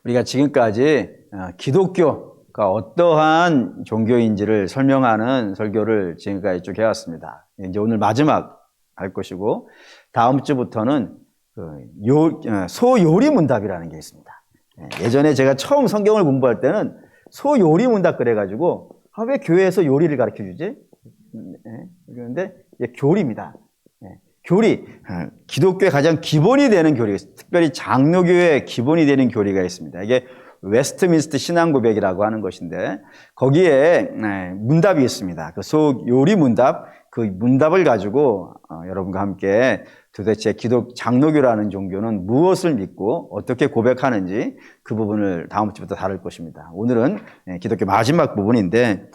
우리가 지금까지 기독교가 어떠한 종교인지를 설명하는 설교를 지금까지 쭉 해왔습니다. 이제 오늘 마지막 할 것이고, 다음 주부터는 소요리문답이라는 게 있습니다. 예전에 제가 처음 성경을 공부할 때는 소요리문답 그래가지고, 왜 교회에서 요리를 가르쳐 주지? 그런데 교리입니다. 교리, 기독교의 가장 기본이 되는 교리, 특별히 장로교의 기본이 되는 교리가 있습니다. 이게 웨스트민스터 신앙고백이라고 하는 것인데, 거기에 문답이 있습니다. 그 소요리 문답, 그 문답을 가지고 여러분과 함께 도대체 장로교라는 종교는 무엇을 믿고 어떻게 고백하는지 그 부분을 다음 주부터 다룰 것입니다. 오늘은 기독교 마지막 부분인데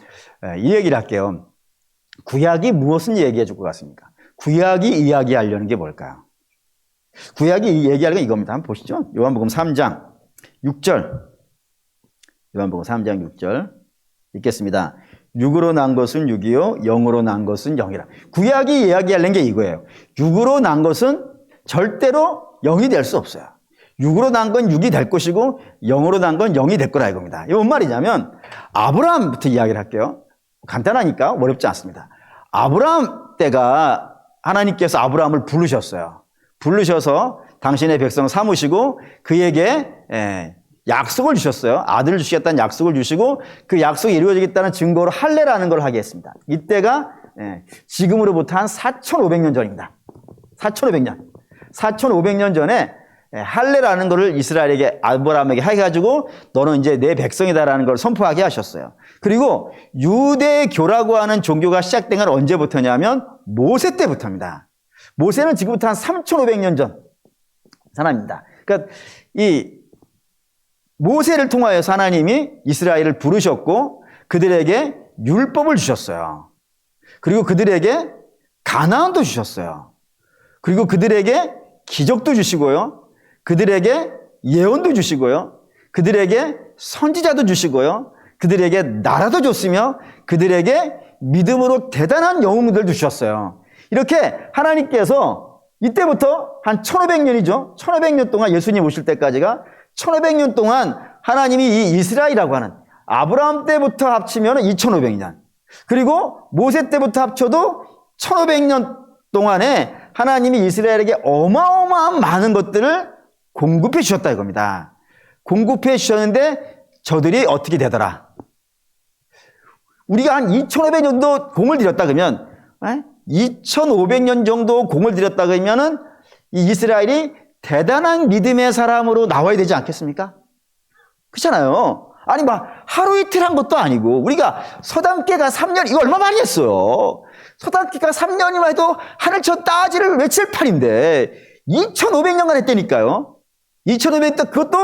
이 얘기를 할게요. 구약이 무엇을 얘기해 줄 것 같습니까? 구약이 이야기하려는 게 뭘까요? 구약이 얘기하는 건 이겁니다. 한번 보시죠. 요한복음 3장 6절. 요한복음 3장 6절 읽겠습니다. 육으로 난 것은 육이요, 영으로 난 것은 영이라. 구약이 이야기하는 게 이거예요. 육으로 난 것은 절대로 영이 될 수 없어요. 육으로 난 건 육이 될 것이고 영으로 난 건 영이 될 거라 이겁니다. 이게 뭔 말이냐면 아브라함부터 이야기를 할게요. 간단하니까 어렵지 않습니다. 아브라함 때가 하나님께서 아브라함을 부르셨어요. 부르셔서 당신의 백성 삼으시고 그에게 약속을 주셨어요. 아들을 주시겠다는 약속을 주시고 그 약속이 이루어지겠다는 증거로 할례라는 걸 하게 했습니다. 이때가 지금으로부터 한 4,500년 전입니다. 4,500년. 4,500년 전에 할례라는 것을 이스라엘에게 아브라함에게 해가지고 너는 이제 내 백성이다라는 걸 선포하게 하셨어요. 그리고 유대교라고 하는 종교가 시작된 건 언제부터냐면 모세 때부터입니다. 모세는 지금부터 한 3,500년 전 사람입니다. 그러니까 이 모세를 통하여서 하나님이 이스라엘을 부르셨고 그들에게 율법을 주셨어요. 그리고 그들에게 가나안도 주셨어요. 그리고 그들에게 기적도 주시고요. 그들에게 예언도 주시고요. 그들에게 선지자도 주시고요. 그들에게 나라도 줬으며 그들에게 믿음으로 대단한 영웅들도 주셨어요. 이렇게 하나님께서 이때부터 한 1500년이죠. 1500년 동안 예수님 오실 때까지가 1500년 동안 하나님이 이 이스라엘이라고 하는 아브라함 때부터 합치면 2500년. 그리고 모세 때부터 합쳐도 1500년 동안에 하나님이 이스라엘에게 어마어마한 많은 것들을 공급해 주셨다 이겁니다. 공급해 주셨는데 저들이 어떻게 되더라? 우리가 한 2500년 정도 공을 들였다 그러면 2500년 정도 공을 들였다 그러면은 이 이스라엘이 대단한 믿음의 사람으로 나와야 되지 않겠습니까? 그렇잖아요. 아니 막 하루 이틀 한 것도 아니고 우리가 서당계가 3년 이거 얼마 많이 했어요. 서당계가 3년이면 해도 하늘천 따지를 외칠 판인데 2500년간 했다니까요. 2500년 때 그것도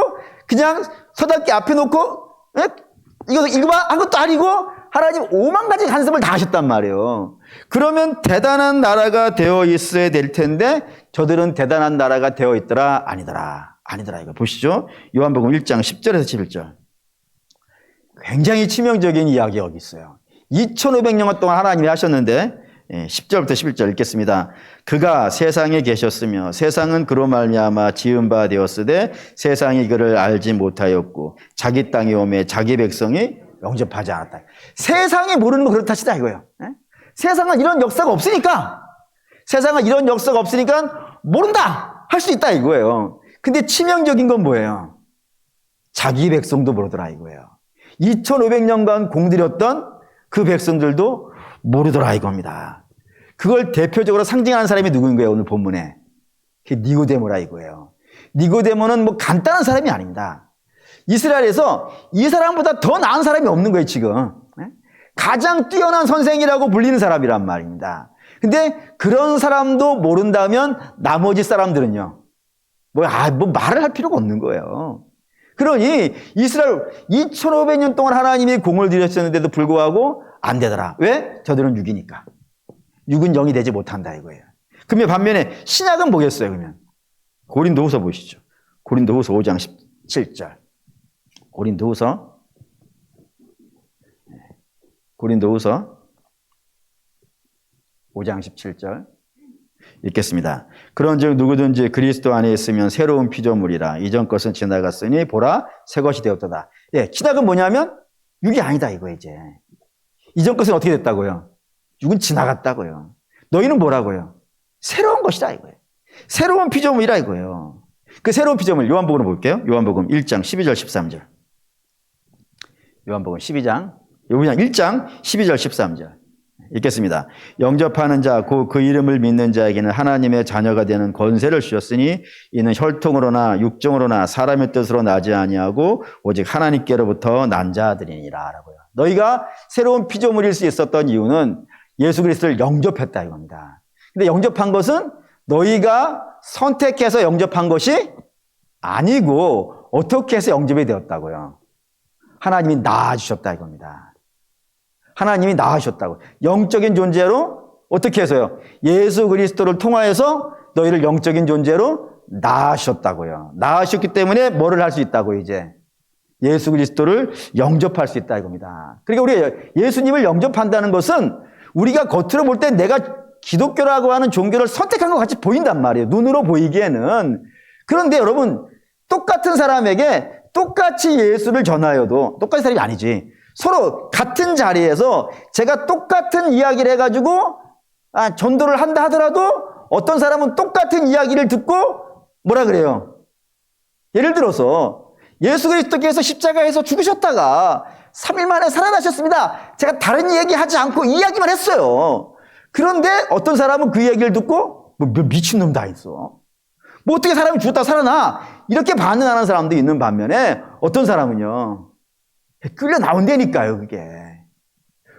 그냥 서당계 앞에 놓고 이거만 한 것도 아니고 하나님 5만 가지 간섭을 다 하셨단 말이에요. 그러면 대단한 나라가 되어 있어야 될 텐데 저들은 대단한 나라가 되어 있더라? 아니더라. 아니더라. 이거 보시죠. 요한복음 1장 10절에서 11절. 굉장히 치명적인 이야기 여기 있어요. 2500년 동안 하나님이 하셨는데 10절부터 11절 읽겠습니다. 그가 세상에 계셨으며 세상은 그로 말미암아 지은 바 되었으되 세상이 그를 알지 못하였고 자기 땅에 오매 자기 백성이 영접하지 않았다. 세상이 모르는 거 그렇다 치다 이거예요. 세상은 이런 역사가 없으니까 세상은 이런 역사가 없으니까 모른다 할 수 있다 이거예요. 근데 치명적인 건 뭐예요? 자기 백성도 모르더라 이거예요. 2500년간 공들였던 그 백성들도 모르더라 이겁니다. 그걸 대표적으로 상징하는 사람이 누구인 거예요? 오늘 본문에. 그게 니고데모라 이거예요. 니고데모는 뭐 간단한 사람이 아닙니다. 이스라엘에서 이 사람보다 더 나은 사람이 없는 거예요 지금. 가장 뛰어난 선생이라고 불리는 사람이란 말입니다. 근데 그런 사람도 모른다면 나머지 사람들은요. 뭐 말을 할 필요가 없는 거예요. 그러니 이스라엘 2500년 동안 하나님이 공을 들였었는데도 불구하고 안 되더라. 왜? 저들은 육이니까. 육은 영이 되지 못한다 이거예요. 그러면 반면에 신약은 뭐겠어요 그러면? 고린도후서 보시죠. 고린도후서 5장 17절. 고린도후서 5장 17절. 읽겠습니다. 그런즉 누구든지 그리스도 안에 있으면 새로운 피조물이라. 이전 것은 지나갔으니 보라 새 것이 되었도다. 예, 지나간 뭐냐면 육이 아니다 이거 이제. 이전 것은 어떻게 됐다고요? 육은 지나갔다고요. 너희는 뭐라고요? 새로운 것이다 이거예요. 새로운 피조물이라 이거예요. 그 새로운 피조물 요한복음으로 볼게요. 요한복음 1장 12절 13절. 요한복음 12장 1장 12절 13절 읽겠습니다. 영접하는 자 곧 그 이름을 믿는 자에게는 하나님의 자녀가 되는 권세를 주셨으니 이는 혈통으로나 육정으로나 사람의 뜻으로 나지 아니하고 오직 하나님께로부터 난 자들이니라 라고요. 너희가 새로운 피조물일 수 있었던 이유는 예수 그리스도를 영접했다 이겁니다. 근데 영접한 것은 너희가 선택해서 영접한 것이 아니고 어떻게 해서 영접이 되었다고요? 하나님이 낳아주셨다 이겁니다. 하나님이 낳아주셨다고. 영적인 존재로 어떻게 해서요? 예수 그리스도를 통하여서 너희를 영적인 존재로 낳으셨다고요. 낳으셨기 때문에 뭐를 할 수 있다고 이제? 예수 그리스도를 영접할 수 있다 이겁니다. 그러니까 우리가 예수님을 영접한다는 것은 우리가 겉으로 볼 때 내가 기독교라고 하는 종교를 선택한 것 같이 보인단 말이에요. 눈으로 보이기에는. 그런데 여러분 똑같은 사람에게 똑같이 예수를 전하여도 똑같은 사람이 아니지. 서로 같은 자리에서 제가 똑같은 이야기를 해가지고 전도를 한다 하더라도 어떤 사람은 똑같은 이야기를 듣고 뭐라 그래요? 예를 들어서 예수 그리스도께서 십자가에서 죽으셨다가 3일 만에 살아나셨습니다. 제가 다른 얘기하지 않고 이야기만 했어요. 그런데 어떤 사람은 그 얘기를 듣고 뭐 미친놈 다 있어. 뭐 어떻게 사람이 죽었다 살아나? 이렇게 반응하는 사람도 있는 반면에 어떤 사람은요. 끌려 나온다니까요, 그게.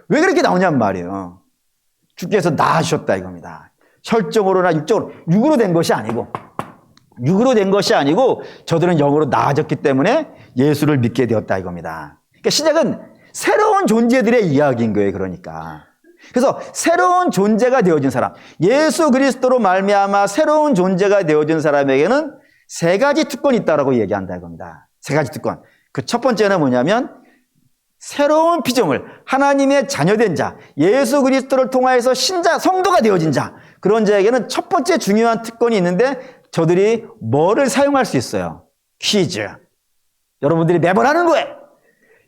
왜 그렇게 나오냔 말이에요. 주께서 낳으셨다 이겁니다. 혈정으로나 육정으로, 육으로 된 것이 아니고 저들은 영으로 낳아졌기 때문에 예수를 믿게 되었다 이겁니다. 그러니까 시작은 새로운 존재들의 이야기인 거예요, 그러니까. 그래서 새로운 존재가 되어진 사람, 예수 그리스도로 말미암아 새로운 존재가 되어진 사람에게는 세 가지 특권이 있다라고 얘기한다 이겁니다. 세 가지 특권. 그 첫 번째는 뭐냐면 새로운 피조물, 하나님의 자녀된 자, 예수 그리스도를 통하여서 신자, 성도가 되어진 자, 그런 자에게는 첫 번째 중요한 특권이 있는데 저들이 뭐를 사용할 수 있어요? 퀴즈. 여러분들이 매번 하는 거예요.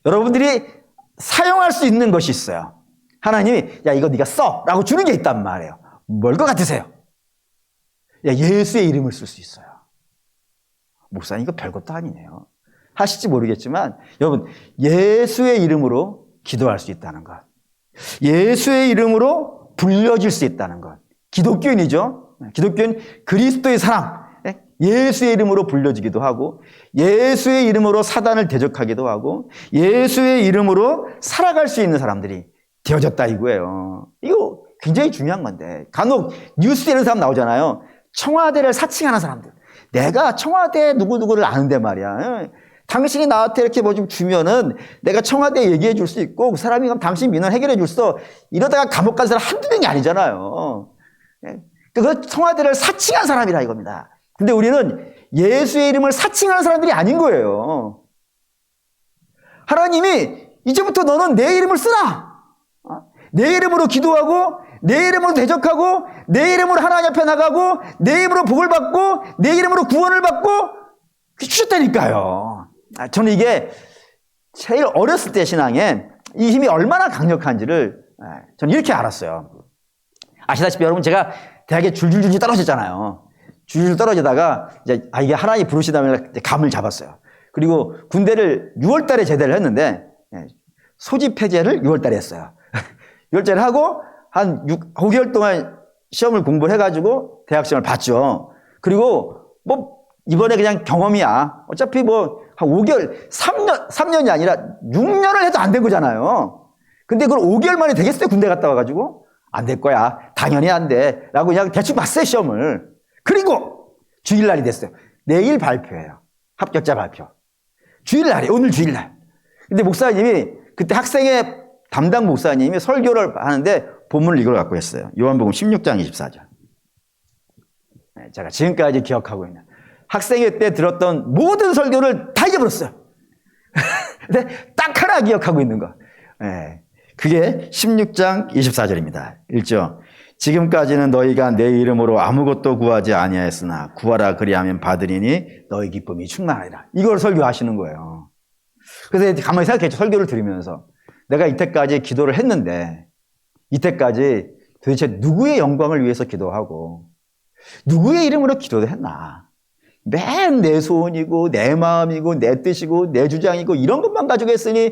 여러분들이 사용할 수 있는 것이 있어요. 하나님이 야 이거 네가 써 라고 주는 게 있단 말이에요. 뭘 것 같으세요? 야 예수의 이름을 쓸 수 있어요. 목사님 이거 별것도 아니네요. 하실지 모르겠지만 여러분 예수의 이름으로 기도할 수 있다는 것, 예수의 이름으로 불려질 수 있다는 것. 기독교인이죠. 기독교인 그리스도의 사랑, 예수의 이름으로 불려지기도 하고 예수의 이름으로 사단을 대적하기도 하고 예수의 이름으로 살아갈 수 있는 사람들이 되어졌다 이거예요. 이거 굉장히 중요한 건데 간혹 뉴스에 이런 사람 나오잖아요. 청와대를 사칭하는 사람들. 내가 청와대 누구누구를 아는데 말이야. 당신이 나한테 이렇게 뭐 좀 주면은 내가 청와대에 얘기해 줄 수 있고 그 사람이 그럼 당신 민원 해결해 줄 수 있어. 이러다가 감옥 간 사람 한두 명이 아니잖아요. 그 청와대를 사칭한 사람이라 이겁니다. 근데 우리는 예수의 이름을 사칭하는 사람들이 아닌 거예요. 하나님이 이제부터 너는 내 이름을 쓰라. 내 이름으로 기도하고 내 이름으로 대적하고 내 이름으로 하나님 앞에 나가고 내 이름으로 복을 받고 내 이름으로 구원을 받고 주셨다니까요. 저는 이게 제일 어렸을 때 신앙에 이 힘이 얼마나 강력한지를 저는 이렇게 알았어요. 아시다시피 여러분 제가 대학에 줄줄줄 떨어졌잖아요. 줄줄 떨어지다가 이제 이게 하나님이 부르시다면 감을 잡았어요. 그리고 군대를 6월 달에 제대를 했는데 소집 해제를 6월 달에 했어요. 6월 달에 하고 한 5개월 동안 시험을 공부를 해가지고 대학 시험을 봤죠. 그리고 뭐 이번에 그냥 경험이야. 어차피 뭐 한 5개월, 3년이 아니라 6년을 해도 안 된 거잖아요. 근데 그걸 5개월 만에 되겠어요? 군대 갔다 와가지고? 안 될 거야. 당연히 안 돼. 라고 그냥 대충 봤어요, 시험을. 그리고 주일날이 됐어요. 내일 발표예요. 합격자 발표. 주일날이에요. 오늘 주일날. 근데 목사님이 그때 학생회 담당 목사님이 설교를 하는데 본문을 이걸 갖고 했어요. 요한복음 16장 24절. 제가 지금까지 기억하고 있는 학생회 때 들었던 모든 설교를 다 잊어버렸어요. 근데 딱 하나 기억하고 있는 거. 그게 16장 24절입니다. 읽죠. 지금까지는 너희가 내 이름으로 아무것도 구하지 아니하였으나 구하라 그리하면 받으리니 너희 기쁨이 충만하리라. 이걸 설교하시는 거예요. 그래서 가만히 생각했죠. 설교를 들으면서 내가 이때까지 기도를 했는데 이때까지 도대체 누구의 영광을 위해서 기도하고 누구의 이름으로 기도도 했나. 맨 내 소원이고 내 마음이고 내 뜻이고 내 주장이고 이런 것만 가지고 했으니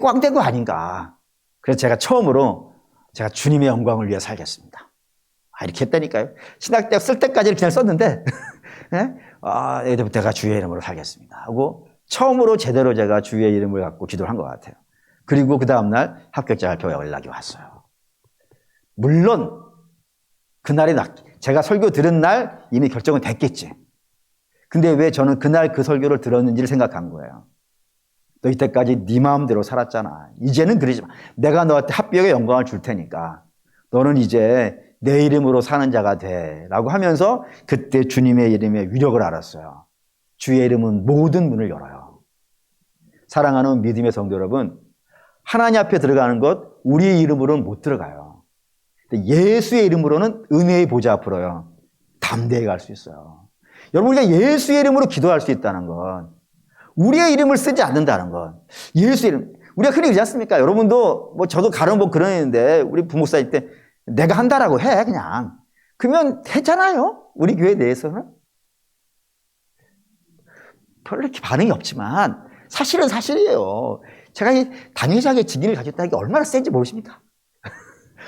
꽝된 거 아닌가. 그래서 제가 처음으로 제가 주님의 영광을 위해 살겠습니다. 이렇게 했다니까요. 신학대학 쓸 때까지는 그냥 썼는데 이제부터 제가 주의 이름으로 살겠습니다 하고 처음으로 제대로 제가 주의 이름을 갖고 기도를 한 것 같아요. 그리고 그 다음날 합격자 발표 연락이 왔어요. 물론 그날이 제가 설교 들은 날 이미 결정은 됐겠지. 근데 왜 저는 그날 그 설교를 들었는지를 생각한 거예요. 너 이때까지 네 마음대로 살았잖아. 이제는 그러지 마. 내가 너한테 합격의 영광을 줄 테니까 너는 이제 내 이름으로 사는 자가 돼 라고 하면서 그때 주님의 이름의 위력을 알았어요. 주의 이름은 모든 문을 열어요. 사랑하는 믿음의 성도 여러분, 하나님 앞에 들어가는 것 우리의 이름으로는 못 들어가요. 예수의 이름으로는 은혜의 보좌 앞으로요 담대히 갈 수 있어요. 여러분, 우리가 예수의 이름으로 기도할 수 있다는 건 우리의 이름을 쓰지 않는다는 건 예수의 이름. 우리가 흔히 그러지 않습니까? 여러분도 저도 가끔 그러는데 우리 부목사일 때 내가 한다라고 해 그냥. 그러면 했잖아요. 우리 교회 내에서는. 별로 이렇게 반응이 없지만 사실은 사실이에요. 제가 이 단회장의 직인을 가졌다는 게 얼마나 센지 모르십니까?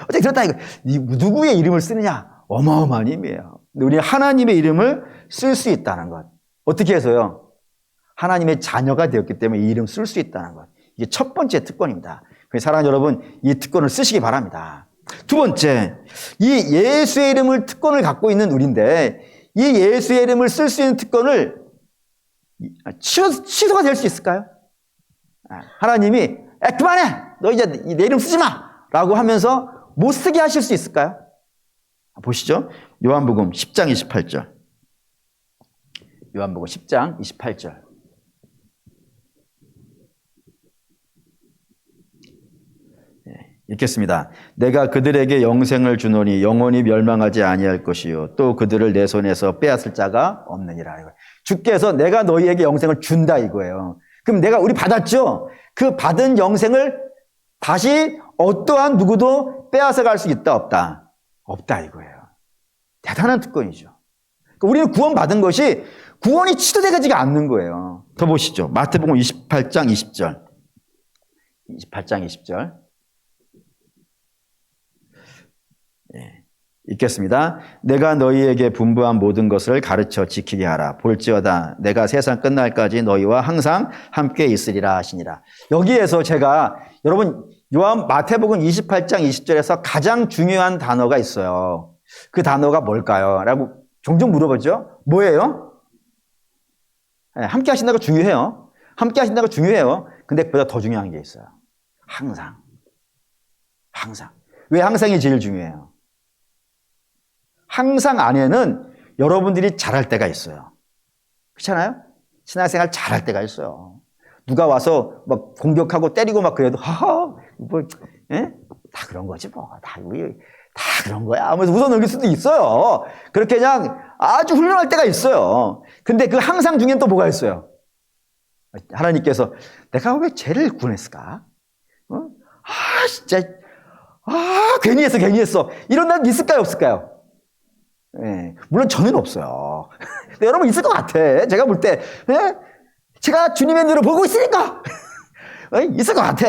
어떻게 그렇다 이거 누구의 이름을 쓰느냐? 어마어마한 힘이에요. 우리 하나님의 이름을 쓸 수 있다는 것. 어떻게 해서요? 하나님의 자녀가 되었기 때문에 이 이름 쓸 수 있다는 것. 이게 첫 번째 특권입니다. 사랑하는 여러분, 이 특권을 쓰시기 바랍니다. 두 번째, 이 예수의 이름을 특권을 갖고 있는 우리인데 이 예수의 이름을 쓸 수 있는 특권을 취소가 될 수 있을까요? 하나님이 그만해! 너 이제 내 이름 쓰지 마! 라고 하면서 못 쓰게 하실 수 있을까요? 보시죠. 요한복음 10장 28절. 요한복음 10장 28절. 읽겠습니다. 내가 그들에게 영생을 주노니 영원히 멸망하지 아니할 것이요 또 그들을 내 손에서 빼앗을 자가 없느니라. 주께서 내가 너희에게 영생을 준다 이거예요. 그럼 우리 받았죠? 그 받은 영생을 다시 어떠한 누구도 빼앗아 갈 수 있다 없다? 없다 이거예요. 대단한 특권이죠. 그러니까 우리는 구원받은 것이 구원이 취소되지가 않는 거예요. 더 보시죠. 마태복음 28장 20절. 28장 20절. 읽겠습니다. 내가 너희에게 분부한 모든 것을 가르쳐 지키게 하라. 볼지어다 내가 세상 끝날까지 너희와 항상 함께 있으리라 하시니라. 여기에서 제가 여러분 마태복음 28장 20절에서 가장 중요한 단어가 있어요. 그 단어가 뭘까요? 라고 종종 물어보죠. 뭐예요? 함께 하신다고 중요해요. 함께 하신다고 중요해요. 근데 그보다 더 중요한 게 있어요. 항상. 왜 항상이 제일 중요해요? 항상 안에는 여러분들이 잘할 때가 있어요. 그렇잖아요? 신앙생활 잘할 때가 있어요. 누가 와서 막 공격하고 때리고 막 그래도 다 그런 거지 뭐. 다 그런 거야 하면서 웃어 넘길 수도 있어요. 그렇게 그냥 아주 훌륭할 때가 있어요. 근데 그 항상 중엔 또 뭐가 있어요? 하나님께서 내가 왜 쟤를 구원했을까? 진짜 괜히 했어. 이런 날 있을까요 없을까요? 물론 저는 없어요. 근데 여러분 있을 것 같아. 제가 볼 때, 제가 주님의 눈으로 보고 있으니까 있을 것 같아.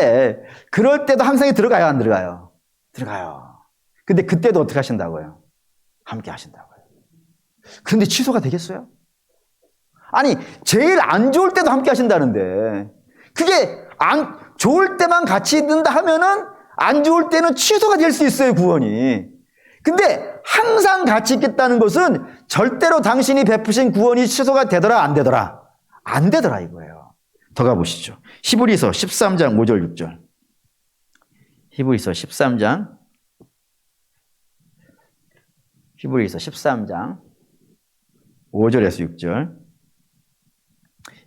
그럴 때도 항상 들어가요, 안 들어가요? 들어가요. 근데 그때도 어떻게 하신다고요? 함께 하신다고요. 그런데 취소가 되겠어요? 아니, 제일 안 좋을 때도 함께 하신다는데 그게 좋을 때만 같이 있는다 하면은 안 좋을 때는 취소가 될 수 있어요, 구원이. 근데 항상 같이 있겠다는 것은 절대로 당신이 베푸신 구원이 취소가 되더라 안 되더라? 안 되더라 이거예요. 더 가보시죠. 히브리서 13장 5절 6절. 히브리서 13장 5절에서 6절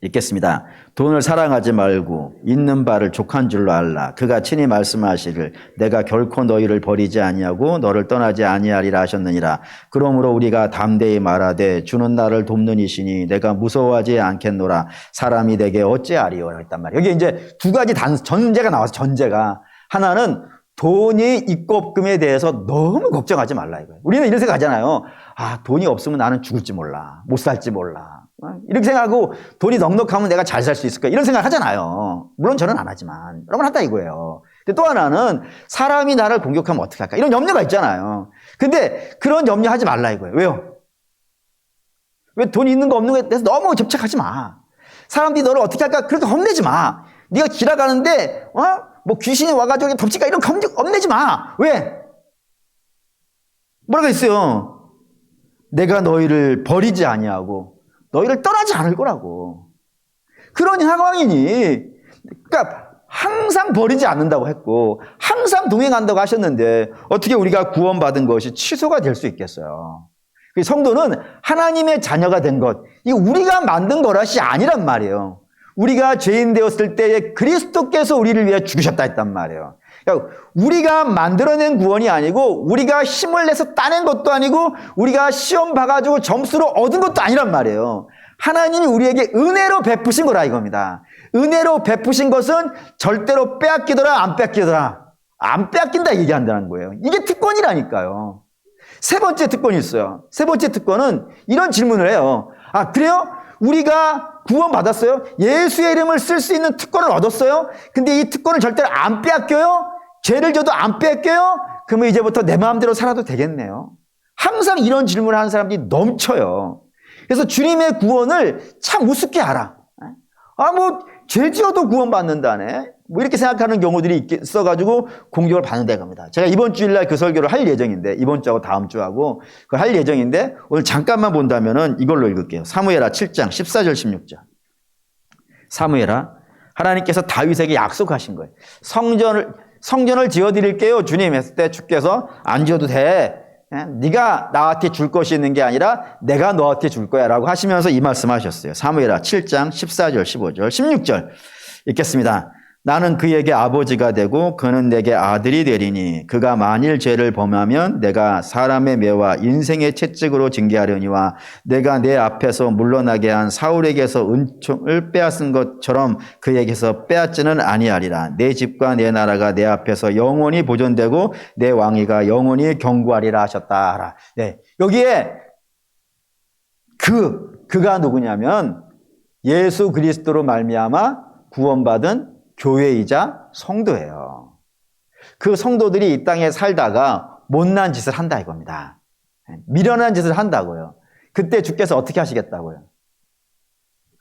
읽겠습니다. 돈을 사랑하지 말고 있는 바를 족한 줄로 알라. 그가 친히 말씀하시를 내가 결코 너희를 버리지 아니하고 너를 떠나지 아니하리라 하셨느니라. 그러므로 우리가 담대히 말하되 주는 나를 돕는 이시니 내가 무서워하지 않겠노라. 사람이 내게 어찌하리요 했단 말이에요. 여기 이제 두 가지 전제가 나와서 전제가 하나는 돈이 있고 없음에 대해서 너무 걱정하지 말라 이거예요. 우리는 이런 생각하잖아요. 아, 돈이 없으면 나는 죽을지 몰라. 못 살지 몰라. 이렇게 생각하고 돈이 넉넉하면 내가 잘 살 수 있을까? 이런 생각 하잖아요. 물론 저는 안 하지만 여러분 한다 이거예요. 근데 또 하나는 사람이 나를 공격하면 어떻게 할까? 이런 염려가 있잖아요. 근데 그런 염려하지 말라 이거예요. 왜요? 왜 돈이 있는 거 없는 거에 대해서 너무 집착하지 마. 사람들이 너를 어떻게 할까? 그렇게 겁내지 마. 네가 지나가는데 뭐 귀신이 와가지고 덮칠까? 이런 겁내지 마. 왜? 뭐라고 했어요? 내가 너희를 버리지 아니하고 너희를 떠나지 않을 거라고. 그런 상황이니, 그러니까 항상 버리지 않는다고 했고 항상 동행한다고 하셨는데 어떻게 우리가 구원받은 것이 취소가 될 수 있겠어요? 성도는 하나님의 자녀가 된 것, 이거 우리가 만든 거라시 아니란 말이에요. 우리가 죄인 되었을 때에 그리스도께서 우리를 위해 죽으셨다 했단 말이에요. 그러니까 우리가 만들어낸 구원이 아니고 우리가 힘을 내서 따낸 것도 아니고 우리가 시험 봐가지고 점수로 얻은 것도 아니란 말이에요. 하나님이 우리에게 은혜로 베푸신 거라 이겁니다. 은혜로 베푸신 것은 절대로 빼앗기더라 안 빼앗기더라 안 빼앗긴다 얘기한다는 거예요. 이게 특권이라니까요. 세 번째 특권이 있어요. 세 번째 특권은 이런 질문을 해요. 아, 그래요? 우리가 구원 받았어요? 예수의 이름을 쓸 수 있는 특권을 얻었어요? 근데 이 특권을 절대로 안 빼앗겨요? 죄를 져도 안 빼앗겨요? 그러면 이제부터 내 마음대로 살아도 되겠네요. 항상 이런 질문을 하는 사람들이 넘쳐요. 그래서 주님의 구원을 참 우습게 알아. 아, 뭐 죄 지어도 구원받는다네. 뭐 이렇게 생각하는 경우들이 있어가지고 공격을 받는다 겁니다. 제가 이번 주일날 그 설교를 할 예정인데, 이번 주하고 다음 주하고 그걸 할 예정인데 오늘 잠깐만 본다면은 이걸로 읽을게요. 사무엘하 7장 14절 16절. 사무엘하, 하나님께서 다윗에게 약속하신 거예요. 성전을 지어드릴게요 주님 했을 때 주께서 안 지어도 돼. 네가 나한테 줄 것이 있는 게 아니라 내가 너한테 줄 거야 라고 하시면서 이 말씀하셨어요. 사무엘하 7장 14절 15절 16절 읽겠습니다. 나는 그에게 아버지가 되고 그는 내게 아들이 되리니 그가 만일 죄를 범하면 내가 사람의 매와 인생의 채찍으로 징계하려니와 내가 내 앞에서 물러나게 한 사울에게서 은총을 빼앗은 것처럼 그에게서 빼앗지는 아니하리라. 내 집과 내 나라가 내 앞에서 영원히 보존되고 내 왕위가 영원히 경고하리라 하셨다. 네, 여기에 그가 누구냐면 예수 그리스도로 말미암아 구원받은 교회이자 성도예요. 그 성도들이 이 땅에 살다가 못난 짓을 한다 이겁니다. 미련한 짓을 한다고요. 그때 주께서 어떻게 하시겠다고요?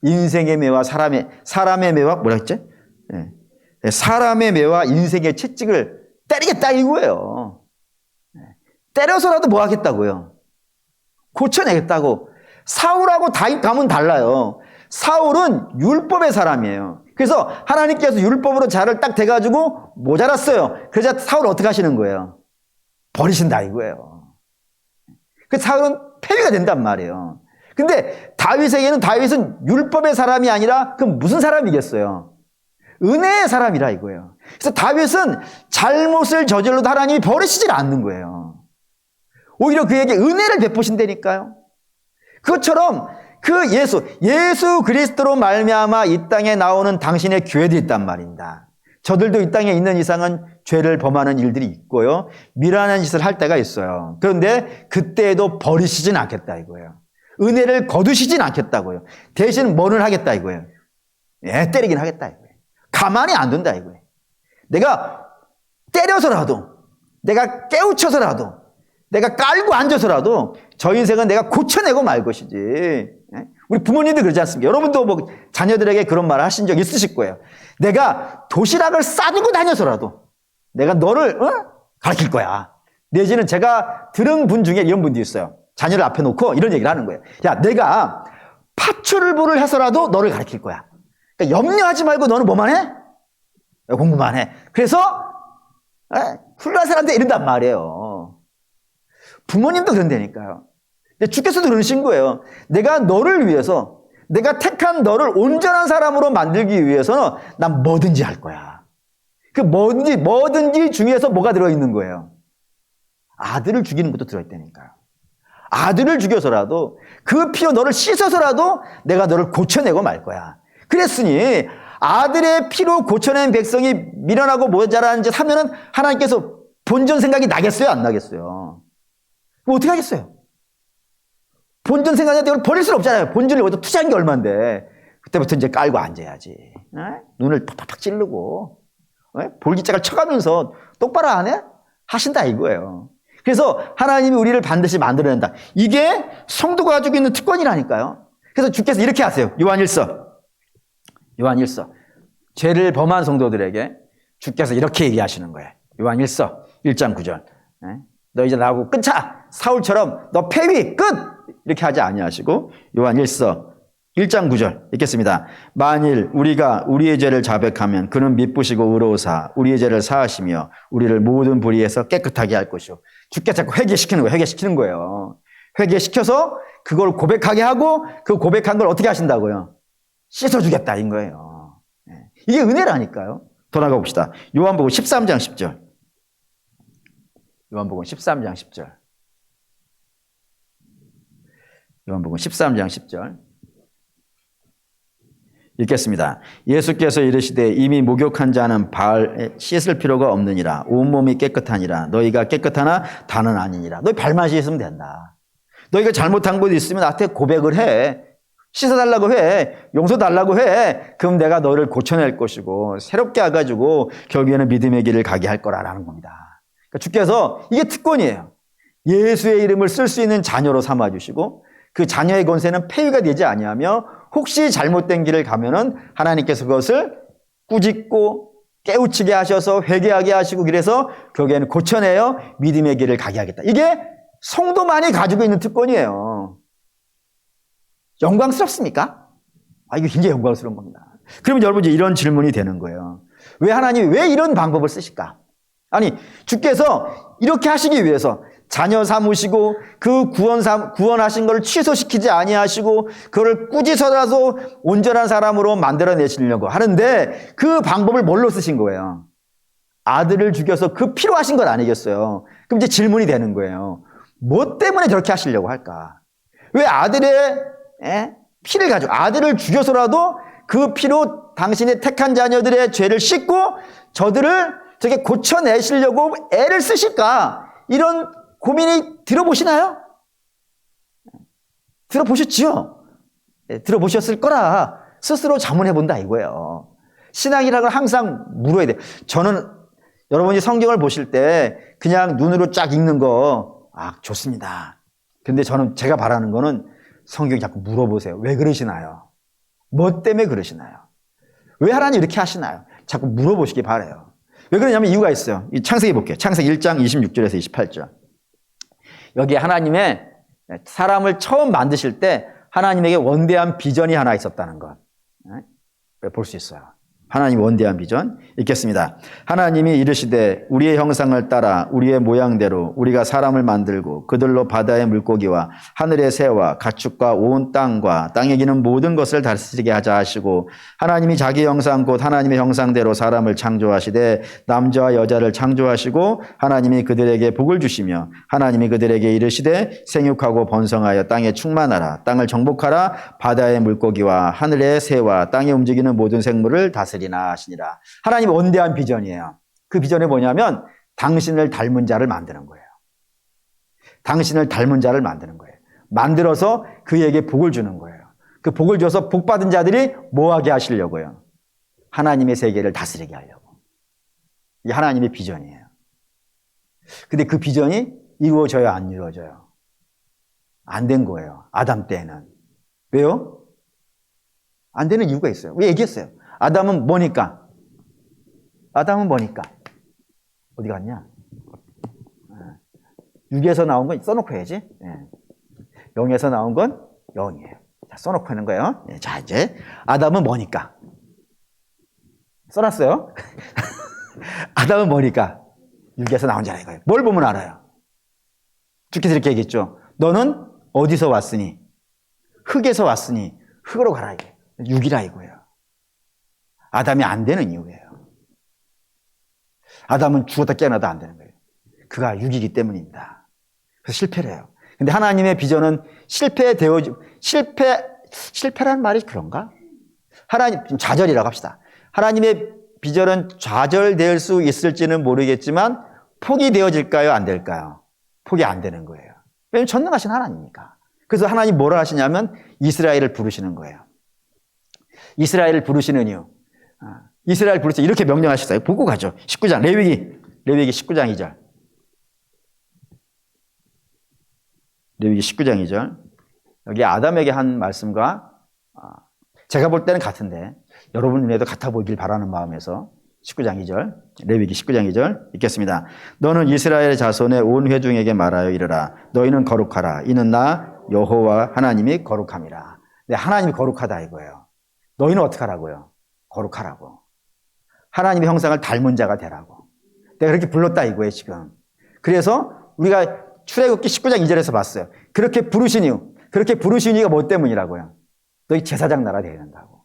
인생의 매와 사람의 매와 뭐라 했지? 사람의 매와 인생의 채찍을 때리겠다 이거예요. 때려서라도 뭐 하겠다고요? 고쳐내겠다고. 사울하고 다윗 가면 달라요. 사울은 율법의 사람이에요. 그래서 하나님께서 율법으로 자를 딱 대가지고 모자랐어요. 그래서 사울을 어떻게 하시는 거예요? 버리신다 이거예요. 그 사울은 폐위가 된단 말이에요. 근데 다윗은 율법의 사람이 아니라 그럼 무슨 사람이겠어요? 은혜의 사람이라 이거예요. 그래서 다윗은 잘못을 저질러도 하나님이 버리시질 않는 거예요. 오히려 그에게 은혜를 베푸신다니까요. 그것처럼 그 예수 그리스도로 말미암아 이 땅에 나오는 당신의 교회도 있단 말입니다. 저들도 이 땅에 있는 이상은 죄를 범하는 일들이 있고요. 미련한 짓을 할 때가 있어요. 그런데 그때에도 버리시진 않겠다 이거예요. 은혜를 거두시진 않겠다고요. 대신 뭐를 하겠다 이거예요. 때리긴 하겠다 이거예요. 가만히 안 둔다 이거예요. 내가 때려서라도, 내가 깨우쳐서라도, 내가 깔고 앉아서라도 저 인생은 내가 고쳐내고 말 것이지. 우리 부모님도 그러지 않습니까? 여러분도 뭐 자녀들에게 그런 말을 하신 적 있으실 거예요. 내가 도시락을 싸들고 다녀서라도 내가 너를 가르칠 거야. 내지는 제가 들은 분 중에 이런 분도 있어요. 자녀를 앞에 놓고 이런 얘기를 하는 거예요. 야, 내가 파출부를 해서라도 너를 가르칠 거야. 그러니까 염려하지 말고 너는 뭐만 해? 공부만 해. 그래서 훌륭한 사람들 이런단 말이에요. 부모님도 그런다니까요. 근데 주께서도 그러신 거예요. 내가 너를 위해서 내가 택한 너를 온전한 사람으로 만들기 위해서는 난 뭐든지 할 거야. 그 뭐든지 중에서 뭐가 들어있는 거예요? 아들을 죽이는 것도 들어있다니까요. 아들을 죽여서라도 그 피로 너를 씻어서라도 내가 너를 고쳐내고 말 거야. 그랬으니 아들의 피로 고쳐낸 백성이 미련하고 모자란 짓 하면은 하나님께서 본전 생각이 나겠어요? 안 나겠어요? 그럼 어떻게 하겠어요? 본전 생각인데 이걸 버릴 수는 없잖아요. 본전을 어디다 투자한 게 얼만데. 그때부터 이제 깔고 앉아야지. 눈을 팍팍팍 찌르고 볼기짝을 쳐가면서 똑바로 안 해? 하신다 이거예요. 그래서 하나님이 우리를 반드시 만들어낸다. 이게 성도가 가지고 있는 특권이라니까요. 그래서 주께서 이렇게 하세요. 요한일서. 죄를 범한 성도들에게 주께서 이렇게 얘기하시는 거예요. 요한일서 1장 9절. 너 이제 나하고 끊자. 사울처럼 너 폐위 끝. 이렇게 하지 아니하시고 요한일서 1장 9절 읽겠습니다. 만일 우리가 우리의 죄를 자백하면 그는 미쁘시고 의로우사 우리의 죄를 사하시며 우리를 모든 불의에서 깨끗하게 할 것이요. 주께서 자꾸 회개시키는 거예요. 회개시켜서 그걸 고백하게 하고 그 고백한 걸 어떻게 하신다고요? 씻어주겠다 인 거예요. 이게 은혜라니까요. 더 나가 봅시다. 요한복음 13장 10절. 요한복음 13장 10절. 요한복음 13장 10절. 읽겠습니다. 예수께서 이르시되 이미 목욕한 자는 발 씻을 필요가 없느니라. 온몸이 깨끗하니라. 너희가 깨끗하나 다는 아니니라. 너희 발만 씻으면 된다. 너희가 잘못한 것 있으면 나한테 고백을 해. 씻어달라고 해. 용서 달라고 해. 그럼 내가 너를 고쳐낼 것이고 새롭게 해가지고 결국에는 믿음의 길을 가게 할 거라는 겁니다. 그러니까 주께서 이게 특권이에요. 예수의 이름을 쓸 수 있는 자녀로 삼아주시고 그 자녀의 권세는 폐위가 되지 아니하며 혹시 잘못된 길을 가면은 하나님께서 그것을 꾸짖고 깨우치게 하셔서 회개하게 하시고 그래서 결국에는 고쳐내어 믿음의 길을 가게 하겠다. 이게 성도만이 가지고 있는 특권이에요. 영광스럽습니까? 이거 굉장히 영광스러운 겁니다. 그러면 여러분 이제 이런 질문이 되는 거예요. 왜 하나님이 왜 이런 방법을 쓰실까? 아니 주께서 이렇게 하시기 위해서 자녀 삼으시고 그 구원하신 것을 취소시키지 아니하시고 그걸 꾸짖어라도 온전한 사람으로 만들어내시려고 하는데 그 방법을 뭘로 쓰신 거예요? 아들을 죽여서 그 피로 하신 건 아니겠어요? 그럼 이제 질문이 되는 거예요. 뭐 때문에 저렇게 하시려고 할까? 왜 아들의 피를 가지고 아들을 죽여서라도 그 피로 당신의 택한 자녀들의 죄를 씻고 저들을 저게 고쳐내시려고 애를 쓰실까? 이런 고민이 들어보시나요? 들어보셨지요? 들어보셨을 거라 스스로 자문해본다 이거예요. 신앙이라는 걸 항상 물어야 돼요. 저는 여러분이 성경을 보실 때 그냥 눈으로 쫙 읽는 거 좋습니다. 근데 저는 제가 바라는 거는 성경 자꾸 물어보세요. 왜 그러시나요? 뭐 때문에 그러시나요? 왜 하나님 이렇게 하시나요? 자꾸 물어보시기 바라요. 왜 그러냐면 이유가 있어요. 창세기 볼게요. 창세기 1장 26절에서 28절. 여기 하나님의 사람을 처음 만드실 때 하나님에게 원대한 비전이 하나 있었다는 것 볼 수 있어요. 하나님 원대한 비전 읽겠습니다. 하나님이 이르시되 우리의 형상을 따라 우리의 모양대로 우리가 사람을 만들고 그들로 바다의 물고기와 하늘의 새와 가축과 온 땅과 땅에 기는 모든 것을 다스리게 하자 하시고 하나님이 자기 형상 곧 하나님의 형상대로 사람을 창조하시되 남자와 여자를 창조하시고 하나님이 그들에게 복을 주시며 하나님이 그들에게 이르시되 생육하고 번성하여 땅에 충만하라 땅을 정복하라 바다의 물고기와 하늘의 새와 땅에 움직이는 모든 생물을 다스리라 하시니라. 하나님의 원대한 비전이에요. 그 비전이 뭐냐면 당신을 닮은 자를 만드는 거예요. 당신을 닮은 자를 만드는 거예요. 만들어서 그에게 복을 주는 거예요. 그 복을 줘서 복 받은 자들이 뭐하게 하시려고요? 하나님의 세계를 다스리게 하려고. 이게 하나님의 비전이에요. 근데 그 비전이 이루어져요, 안 이루어져요? 안 된 거예요. 아담 때는. 왜요? 안 되는 이유가 있어요. 왜 얘기했어요? 아담은 뭐니까? 어디 갔냐? 6에서 나온 건 써놓고 해야지. 0에서 나온 건 0이에요. 자, 써놓고 하는 거예요. 자, 이제 아담은 뭐니까? 써놨어요. 아담은 뭐니까? 6에서 나온 자라 이거예요. 뭘 보면 알아요? 주께서 이렇게 얘기했죠. 너는 어디서 왔으니? 흙에서 왔으니 흙으로 가라 이거예요. 육이라 이거예요. 아담이 안 되는 이유예요. 아담은 죽었다 깨어나도 안 되는 거예요. 그가 육이기 때문입니다. 그래서 실패를 해요. 근데 하나님의 비전은 실패란 말이 그런가? 하나님, 좌절이라고 합시다. 하나님의 비전은 좌절될 수 있을지는 모르겠지만 포기되어질까요? 안 될까요? 포기 안 되는 거예요. 왜냐하면 전능하신 하나님이니까. 그래서 하나님 뭐라 하시냐면 이스라엘을 부르시는 거예요. 이스라엘을 부르시는 이유. 이스라엘 부르셔서 이렇게 명령하셨어요. 보고 가죠. 19장, 레위기 19장 2절. 레위기 19장 2절. 여기 아담에게 한 말씀과 제가 볼 때는 같은데 여러분 눈에도 같아 보이길 바라는 마음에서 19장 2절, 레위기 19장 2절 읽겠습니다. 너는 이스라엘 자손의 온 회중에게 말하여 이르라. 너희는 거룩하라. 이는 나 여호와 하나님이 거룩함이라. 네, 하나님이 거룩하다 이거예요. 너희는 어떻게 하라고요? 거룩하라고. 하나님의 형상을 닮은 자가 되라고. 내가 그렇게 불렀다 이거예요 지금. 그래서 우리가 출애굽기 19장 2절에서 봤어요. 그렇게 부르신 이유가 뭐 때문이라고요? 너희 제사장 나라 되어야 된다고.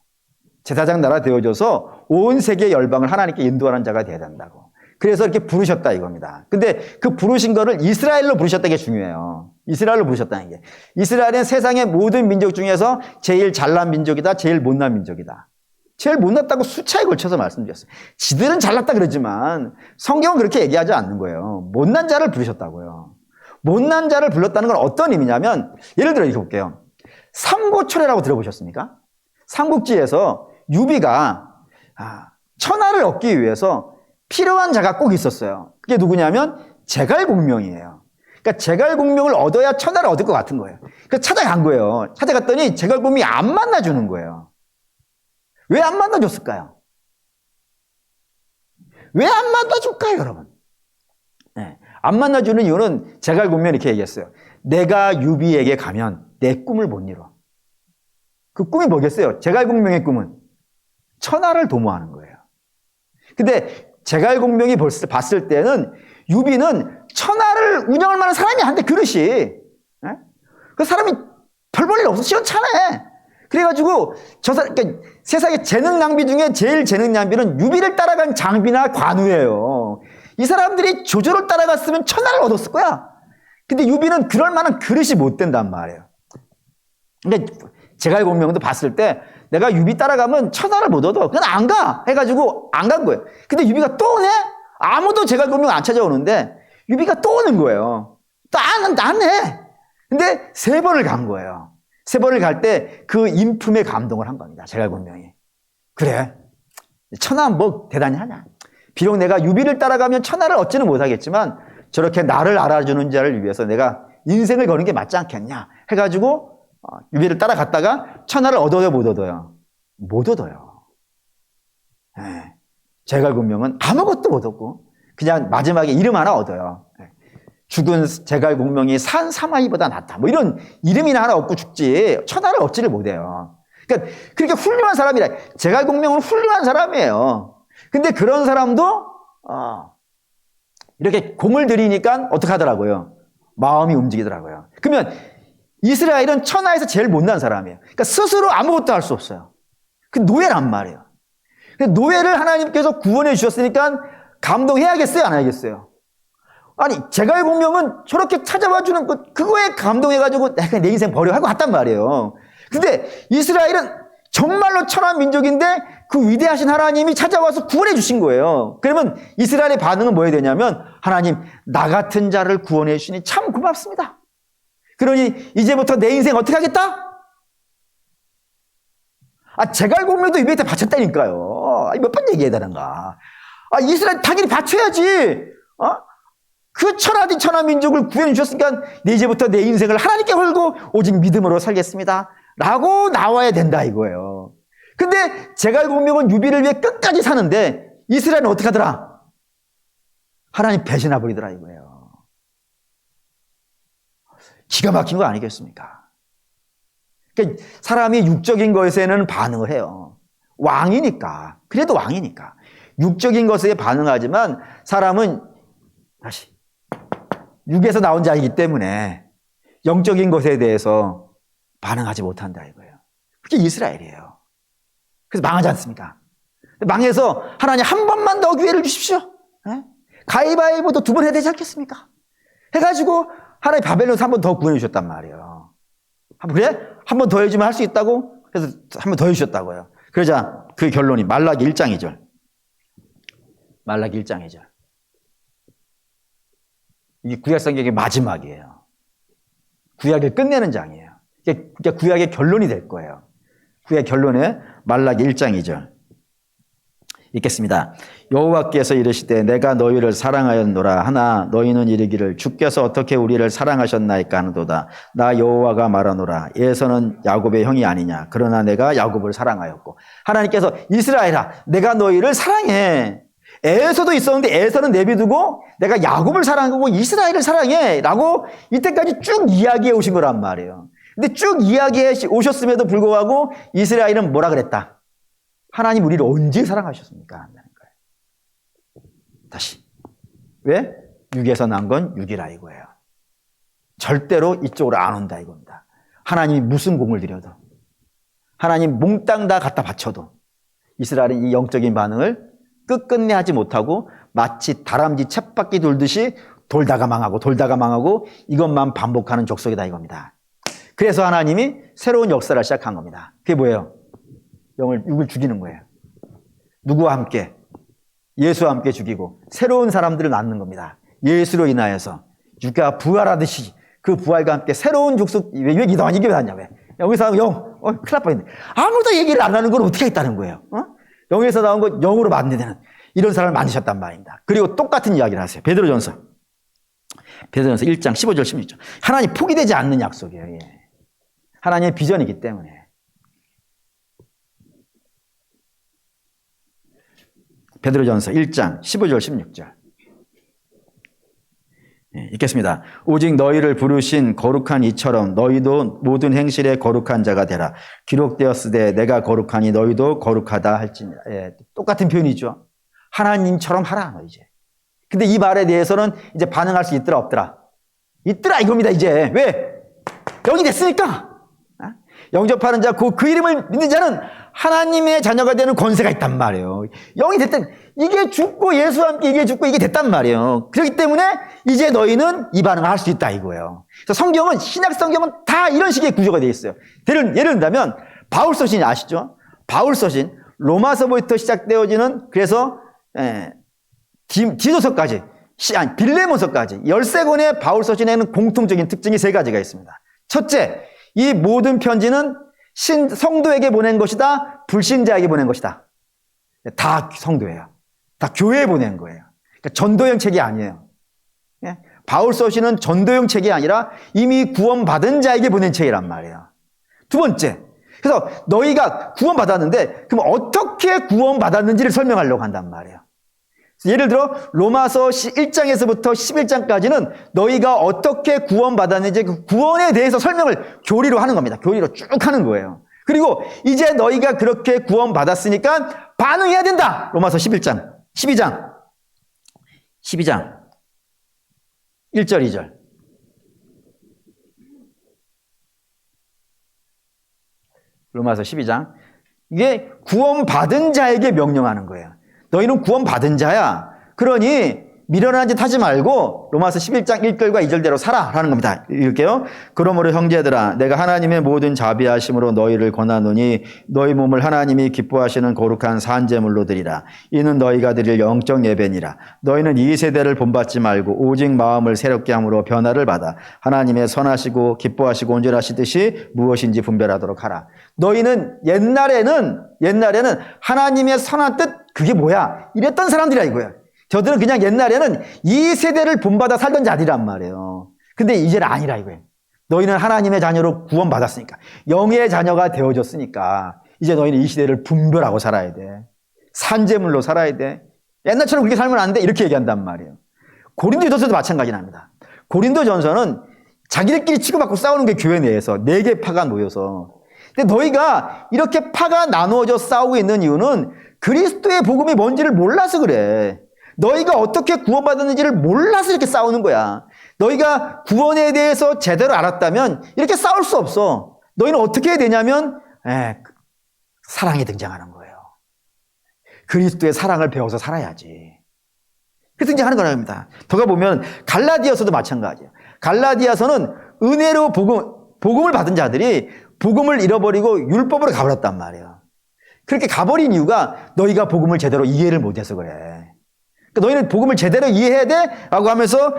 제사장 나라 되어줘서 온 세계 열방을 하나님께 인도하는 자가 되어야 된다고. 그래서 이렇게 부르셨다 이겁니다. 근데 그 부르신 거를 이스라엘로 부르셨다는 게 중요해요. 이스라엘로 부르셨다는 게. 이스라엘은 세상의 모든 민족 중에서 제일 잘난 민족이다, 제일 못난 민족이다. 제일 못났다고 수차에 걸쳐서 말씀드렸어요. 지들은 잘났다 그러지만 성경은 그렇게 얘기하지 않는 거예요. 못난 자를 부르셨다고요. 못난 자를 불렀다는 건 어떤 의미냐면 예를 들어 이렇게 볼게요. 삼고초려라고 들어보셨습니까? 삼국지에서 유비가 천하를 얻기 위해서 필요한 자가 꼭 있었어요. 그게 누구냐면 제갈공명이에요. 그러니까 제갈공명을 얻어야 천하를 얻을 것 같은 거예요. 그래서 찾아간 거예요. 찾아갔더니 제갈공명이 안 만나주는 거예요. 왜 안 만나줬을까요? 왜 안 만나줄까요, 여러분? 네. 안 만나주는 이유는 제갈공명이 이렇게 얘기했어요. 내가 유비에게 가면 내 꿈을 못 이뤄. 그 꿈이 뭐겠어요? 제갈공명의 꿈은 천하를 도모하는 거예요. 근데 제갈공명이 봤을 때는 유비는 천하를 운영할 만한 사람이 한데 그릇이. 그 사람이 별 볼 일 없어. 시원찮아. 그래가지고 그러니까 세상의 재능 낭비 중에 제일 재능 낭비는 유비를 따라간 장비나 관우예요. 이 사람들이 조조를 따라갔으면 천하를 얻었을 거야. 근데 유비는 그럴 만한 그릇이 못 된단 말이에요. 근데 제갈공명도 봤을 때 내가 유비 따라가면 천하를 못 얻어. 그냥 안 가. 해가지고 안 간 거예요. 근데 유비가 또 오네? 아무도 제갈공명 안 찾아오는데 유비가 또 오는 거예요. 또 안 해. 근데 3번을 간 거예요. 3번을 갈 때 그 인품에 감동을 한 겁니다. 제갈공명이. 그래. 천하 뭐 대단히 하냐. 비록 내가 유비를 따라가면 천하를 얻지는 못하겠지만 저렇게 나를 알아주는 자를 위해서 내가 인생을 거는 게 맞지 않겠냐 해가지고 유비를 따라갔다가 천하를 얻어요, 못 얻어요? 못 얻어요. 네. 제갈공명은 아무것도 못 얻고 그냥 마지막에 이름 하나 얻어요. 네. 죽은 제갈공명이 산 사마이보다 낫다. 뭐 이런 이름이나 하나 얻고 죽지 천하를 얻지를 못해요. 그러니까 그렇게 훌륭한 사람이라. 제갈공명은 훌륭한 사람이에요. 근데 그런 사람도 이렇게 공을 들이니까 어떻게 하더라고요? 마음이 움직이더라고요. 그러면 이스라엘은 천하에서 제일 못난 사람이에요. 그러니까 스스로 아무것도 할 수 없어요. 그 노예란 말이에요. 노예를 하나님께서 구원해 주셨으니까 감동해야겠어요? 안 해야겠어요? 아니 제갈공명은 저렇게 찾아와 주는 그거에 감동해가지고 내가 내 인생 버려 하고 갔단 말이에요. 근데 이스라엘은 정말로 천한 민족인데 그 위대하신 하나님이 찾아와서 구원해 주신 거예요. 그러면 이스라엘의 반응은 뭐해야 되냐면 하나님 나 같은 자를 구원해 주시니 참 고맙습니다. 그러니 이제부터 내 인생 어떻게 하겠다? 제갈공명도 유비한테 바쳤다니까요. 몇 번 얘기해야 되는가? 이스라엘 당연히 바쳐야지. 그 천하디 천하 민족을 구원해 주셨으니까 이제부터 내 인생을 하나님께 걸고 오직 믿음으로 살겠습니다. 라고 나와야 된다 이거예요. 근데 제갈공명은 유비를 위해 끝까지 사는데 이스라엘은 어떻게 하더라? 하나님 배신해 버리더라 이거예요. 기가 막힌 거 아니겠습니까? 그러니까 사람이 육적인 것에는 반응을 해요. 왕이니까. 그래도 왕이니까. 육적인 것에 반응하지만 사람은 다시 육에서 나온 자이기 때문에 영적인 것에 대해서 반응하지 못한다 이거예요. 그게 이스라엘이에요. 그래서 망하지 않습니까? 망해서 하나님 한 번만 더 기회를 주십시오. 예? 가위바위보도 2번 해야 되지 않겠습니까? 해가지고 하나님 바벨론에서 한 번 더 구원해 주셨단 말이에요. 그래? 한 번 더 해주면 할 수 있다고? 그래서 한 번 더 해주셨다고요. 그러자 그 결론이 말라기 1장 2절. 말라기 1장 2절. 이게 구약 성경의 마지막이에요. 구약을 끝내는 장이에요. 그러니까 구약의 결론이 될 거예요. 구약 결론에 말라기 1장 2절. 읽겠습니다. 여호와께서 이르시되 내가 너희를 사랑하였노라 하나 너희는 이르기를 주께서 어떻게 우리를 사랑하셨나이까 하는도다. 나 여호와가 말하노라 에서는 야곱의 형이 아니냐. 그러나 내가 야곱을 사랑하였고. 하나님께서 이스라엘아 내가 너희를 사랑해. 에서도 있었는데 에서는 내비두고 내가 야곱을 사랑하고 이스라엘을 사랑해 라고 이때까지 쭉 이야기해 오신 거란 말이에요. 근데 쭉 이야기해 오셨음에도 불구하고 이스라엘은 뭐라 그랬다? 하나님 우리를 언제 사랑하셨습니까? 한다는 거예요. 다시. 왜? 육에서 난 건 육이라 이거예요. 절대로 이쪽으로 안 온다 이겁니다. 하나님이 무슨 공을 들여도 하나님 몽땅 다 갖다 바쳐도 이스라엘은 이 영적인 반응을 끝끝내 하지 못하고 마치 다람쥐 쳇바퀴 돌듯이 돌다가 망하고 이것만 반복하는 족속이다 이겁니다. 그래서 하나님이 새로운 역사를 시작한 겁니다. 그게 뭐예요? 육을 죽이는 거예요. 누구와 함께? 예수와 함께 죽이고 새로운 사람들을 낳는 겁니다. 예수로 인하여서 육가 부활하듯이 그 부활과 함께 새로운 족속. 왜 이게 왜 하냐 왜? 여기서 큰일 날 뻔했네. 아무도 얘기를 안 하는 걸 어떻게 했다는 거예요? 영에서 나온 것 영으로 만드는 이런 사람을 만드셨단 말입니다. 그리고 똑같은 이야기를 하세요. 베드로전서 1장 15절 16절. 하나님 포기되지 않는 약속이에요. 예. 하나님의 비전이기 때문에. 베드로전서 1장 15절 16절. 예, 읽겠습니다. 오직 너희를 부르신 거룩한 이처럼 너희도 모든 행실에 거룩한 자가 되라. 기록되었으되 내가 거룩하니 너희도 거룩하다 할지니라. 예, 똑같은 표현이죠. 하나님처럼 하라 너 이제. 근데 이 말에 대해서는 이제 반응할 수 있더라 없더라? 있더라 이겁니다 이제. 왜? 영이 됐으니까. 영접하는 자, 그 이름을 믿는 자는 하나님의 자녀가 되는 권세가 있단 말이에요. 영이 됐든 이게 죽고 예수와 함께 이게 죽고 이게 됐단 말이에요. 그렇기 때문에 이제 너희는 이 반응을 할 수 있다 이거예요. 그래서 성경은 신약 성경은 다 이런 식의 구조가 되어 있어요. 예를 들면 바울 서신이 아시죠? 바울 서신 로마서부터 시작되어지는 그래서 디도서까지 빌레몬서까지 13권의 바울 서신에는 공통적인 특징이 3가지가 있습니다. 첫째, 이 모든 편지는 성도에게 보낸 것이다, 불신자에게 보낸 것이다. 다 성도예요. 다 교회에 보낸 거예요. 그러니까 전도형 책이 아니에요. 바울 서신은 전도형 책이 아니라 이미 구원받은 자에게 보낸 책이란 말이에요. 두 번째, 그래서 너희가 구원받았는데 그럼 어떻게 구원받았는지를 설명하려고 한단 말이에요. 예를 들어 로마서 1장에서부터 11장까지는 너희가 어떻게 구원받았는지 그 구원에 대해서 설명을 교리로 하는 겁니다. 교리로 쭉 하는 거예요. 그리고 이제 너희가 그렇게 구원받았으니까 반응해야 된다. 로마서 12장 1절 2절. 로마서 12장. 이게 구원받은 자에게 명령하는 거예요. 너희는 구원받은 자야. 그러니 미련한 짓 하지 말고 로마서 11장 1절과 2절대로 살아라는 겁니다. 읽을게요. 그러므로 형제들아 내가 하나님의 모든 자비하심으로 너희를 권하노니 너희 몸을 하나님이 기뻐하시는 거룩한 산제물로 드리라. 이는 너희가 드릴 영적 예배니라. 너희는 이 세대를 본받지 말고 오직 마음을 새롭게 함으로 변화를 받아 하나님의 선하시고 기뻐하시고 온전하시듯이 무엇인지 분별하도록 하라. 너희는 옛날에는 하나님의 선한 뜻 그게 뭐야? 이랬던 사람들이야 이거야. 저들은 그냥 옛날에는 이 세대를 본받아 살던 자들이란 말이에요. 근데 이제는 아니라 이거예요. 너희는 하나님의 자녀로 구원받았으니까, 영의 자녀가 되어졌으니까 이제 너희는 이 시대를 분별하고 살아야 돼. 산재물로 살아야 돼. 옛날처럼 그렇게 살면 안 돼. 이렇게 얘기한단 말이에요. 고린도전서도 마찬가지랍니다. 고린도전서는 자기들끼리 치고받고 싸우는 게 교회 내에서 4개 파가 모여서. 근데 너희가 이렇게 파가 나누어져 싸우고 있는 이유는 그리스도의 복음이 뭔지를 몰라서 그래. 너희가 어떻게 구원받았는지를 몰라서 이렇게 싸우는 거야. 너희가 구원에 대해서 제대로 알았다면 이렇게 싸울 수 없어. 너희는 어떻게 해야 되냐면 예, 사랑이 등장하는 거예요. 그리스도의 사랑을 배워서 살아야지. 그래서 등장하는 거랍니다. 더 가보면 갈라디아서도 마찬가지예요. 갈라디아서는 은혜로 복음을 받은 자들이 복음을 잃어버리고 율법으로 가버렸단 말이에요. 그렇게 가버린 이유가 너희가 복음을 제대로 이해를 못해서 그래. 그러니까 너희는 복음을 제대로 이해해야 돼? 라고 하면서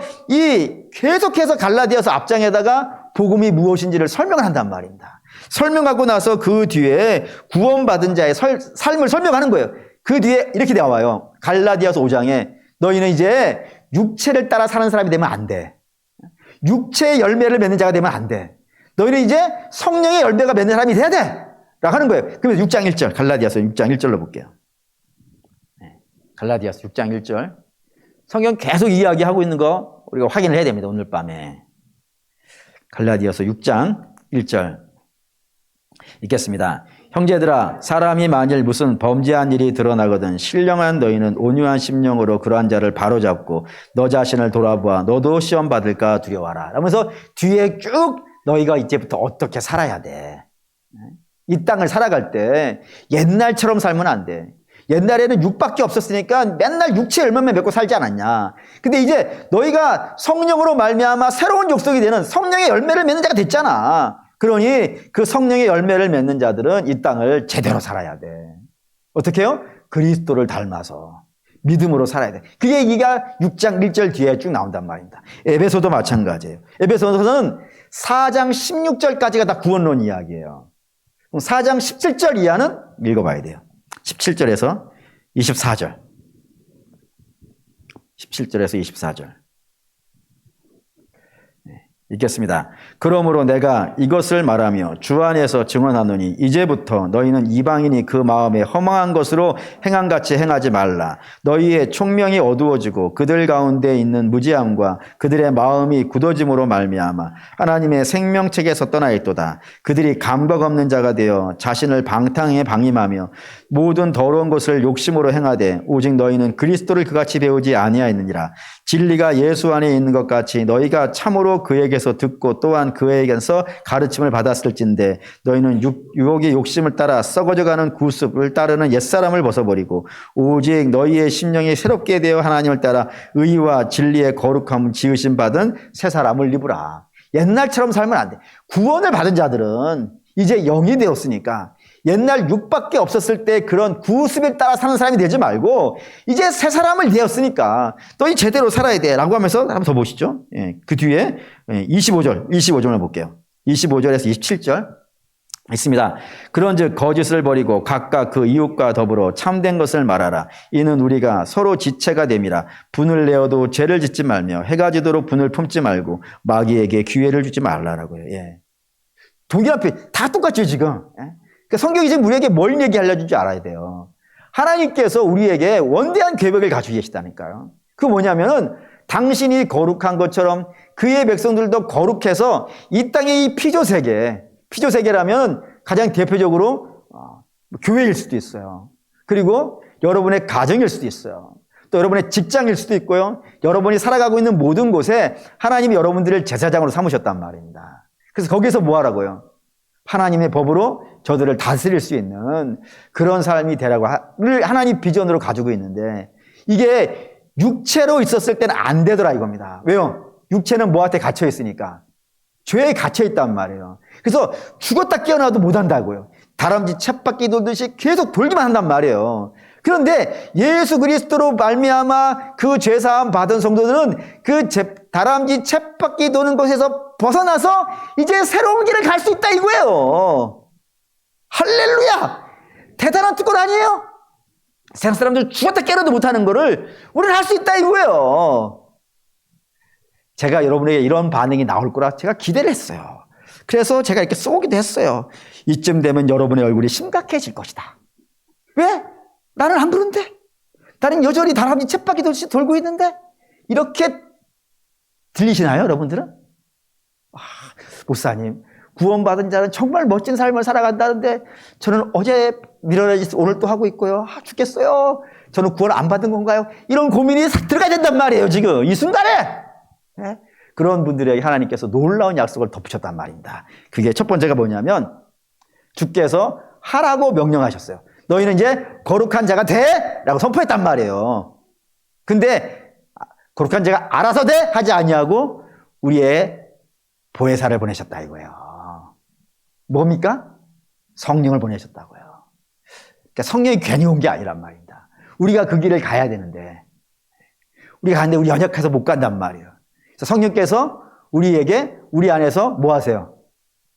계속해서 갈라디아서 앞장에다가 복음이 무엇인지를 설명을 한단 말입니다. 설명하고 나서 그 뒤에 구원받은 자의 삶을 설명하는 거예요. 그 뒤에 이렇게 나와요. 갈라디아서 5장에 너희는 이제 육체를 따라 사는 사람이 되면 안 돼. 육체의 열매를 맺는 자가 되면 안 돼. 너희는 이제 성령의 열매가 맺는 사람이 돼야 돼. 라고 하는 거예요. 그러면 6장 1절, 갈라디아서 6장 1절로 볼게요. 갈라디아서 6장 1절. 성경 계속 이야기하고 있는 거 우리가 확인을 해야 됩니다. 오늘 밤에. 갈라디아서 6장 1절. 읽겠습니다. 형제들아, 사람이 만일 무슨 범죄한 일이 드러나거든 신령한 너희는 온유한 심령으로 그러한 자를 바로잡고 너 자신을 돌아보아 너도 시험 받을까 두려워하라. 라면서 뒤에 쭉 너희가 이제부터 어떻게 살아야 돼. 이 땅을 살아갈 때 옛날처럼 살면 안 돼. 옛날에는 육밖에 없었으니까 맨날 육체 열매만 맺고 살지 않았냐. 근데 이제 너희가 성령으로 말미암아 새로운 족속이 되는 성령의 열매를 맺는 자가 됐잖아. 그러니 그 성령의 열매를 맺는 자들은 이 땅을 제대로 살아야 돼. 어떻게 해요? 그리스도를 닮아서 믿음으로 살아야 돼. 그게 얘기가 6장 1절 뒤에 쭉 나온단 말입니다. 에베소도 마찬가지예요. 에베소서는 4장 16절까지가 다 구원론 이야기예요. 4장 17절 이하는 읽어봐야 돼요. 17절에서 24절. 17절에서 24절. 읽겠습니다. 그러므로 내가 이것을 말하며 주 안에서 증언하노니 이제부터 너희는 이방인이 그 마음에 허망한 것으로 행함같이 행하지 말라. 너희의 총명이 어두워지고 그들 가운데 있는 무지함과 그들의 마음이 굳어짐으로 말미암아 하나님의 생명책에서 떠나 있도다. 그들이 감각 없는 자가 되어 자신을 방탕에 방임하며 모든 더러운 것을 욕심으로 행하되 오직 너희는 그리스도를 그같이 배우지 아니하였느니라. 진리가 예수 안에 있는 것 같이 너희가 참으로 그에게서 듣고 또한 그에게서 가르침을 받았을진데 너희는 유혹의 욕심을 따라 썩어져가는 구습을 따르는 옛사람을 벗어버리고 오직 너희의 심령이 새롭게 되어 하나님을 따라 의와 진리의 거룩함을 지으심 받은 새 사람을 입으라. 옛날처럼 살면 안 돼. 구원을 받은 자들은 이제 영이 되었으니까 옛날 육밖에 없었을 때 그런 구습에 따라 사는 사람이 되지 말고 이제 새 사람을 되었으니까 너희 제대로 살아야 돼 라고 하면서 한번 더 보시죠. 그 뒤에 25절을 볼게요. 25절에서 27절 있습니다. 그런즉 거짓을 버리고 각각 그 이웃과 더불어 참된 것을 말하라. 이는 우리가 서로 지체가 됨이라. 분을 내어도 죄를 짓지 말며 해가 지도록 분을 품지 말고 마귀에게 기회를 주지 말라라고요. 동일한 표현 다 똑같죠 지금. 그러니까 성경이 지금 우리에게 뭘 얘기하려는 줄 알아야 돼요. 하나님께서 우리에게 원대한 계획을 가지고 계시다니까요. 그게 뭐냐면은 당신이 거룩한 것처럼 그의 백성들도 거룩해서 이 땅의 이 피조세계라면 가장 대표적으로 교회일 수도 있어요. 그리고 여러분의 가정일 수도 있어요. 또 여러분의 직장일 수도 있고요. 여러분이 살아가고 있는 모든 곳에 하나님이 여러분들을 제사장으로 삼으셨단 말입니다. 그래서 거기서 뭐 하라고요? 하나님의 법으로 저들을 다스릴 수 있는 그런 삶이 되라고 하나님 비전으로 가지고 있는데 이게 육체로 있었을 때는 안 되더라 이겁니다. 왜요? 육체는 뭐한테 갇혀 있으니까 죄에 갇혀 있단 말이에요. 그래서 죽었다 깨어나도 못 한다고요. 다람쥐 쳇바퀴 돌듯이 계속 돌기만 한단 말이에요. 그런데 예수 그리스도로 말미암아 그 죄사함 받은 성도들은 그 다람쥐 쳇바퀴 도는 것에서 벗어나서 이제 새로운 길을 갈 수 있다 이거예요. 할렐루야! 대단한 특권 아니에요? 세상 사람들 죽었다 깨어나도 못하는 거를 우리는 할 수 있다 이거예요. 제가 여러분에게 이런 반응이 나올 거라 제가 기대를 했어요. 그래서 제가 이렇게 쏘기도 했어요. 이쯤 되면 여러분의 얼굴이 심각해질 것이다. 왜? 나는 안 그런데? 나는 여전히 다람쥐 쳇바퀴 돌고 있는데? 이렇게 들리시나요, 여러분들은? 목사님, 구원받은 자는 정말 멋진 삶을 살아간다는데 저는 어제 미러레지스 오늘 또 하고 있고요. 죽겠어요. 저는 구원 안 받은 건가요? 이런 고민이 들어가야 된단 말이에요, 지금. 이 순간에. 네? 그런 분들에게 하나님께서 놀라운 약속을 덧붙였단 말입니다. 그게 첫 번째가 뭐냐면 주께서 하라고 명령하셨어요. 너희는 이제 거룩한 자가 돼! 라고 선포했단 말이에요. 근데 거룩한 자가 알아서 돼! 하지 아니하고 우리의 보혜사를 보내셨다 이거예요. 뭡니까? 성령을 보내셨다고요. 그러니까 성령이 괜히 온 게 아니란 말입니다. 우리가 그 길을 가야 되는데 우리가 가는데 우리 연약해서 못 간단 말이에요. 그래서 성령께서 우리에게 우리 안에서 뭐 하세요?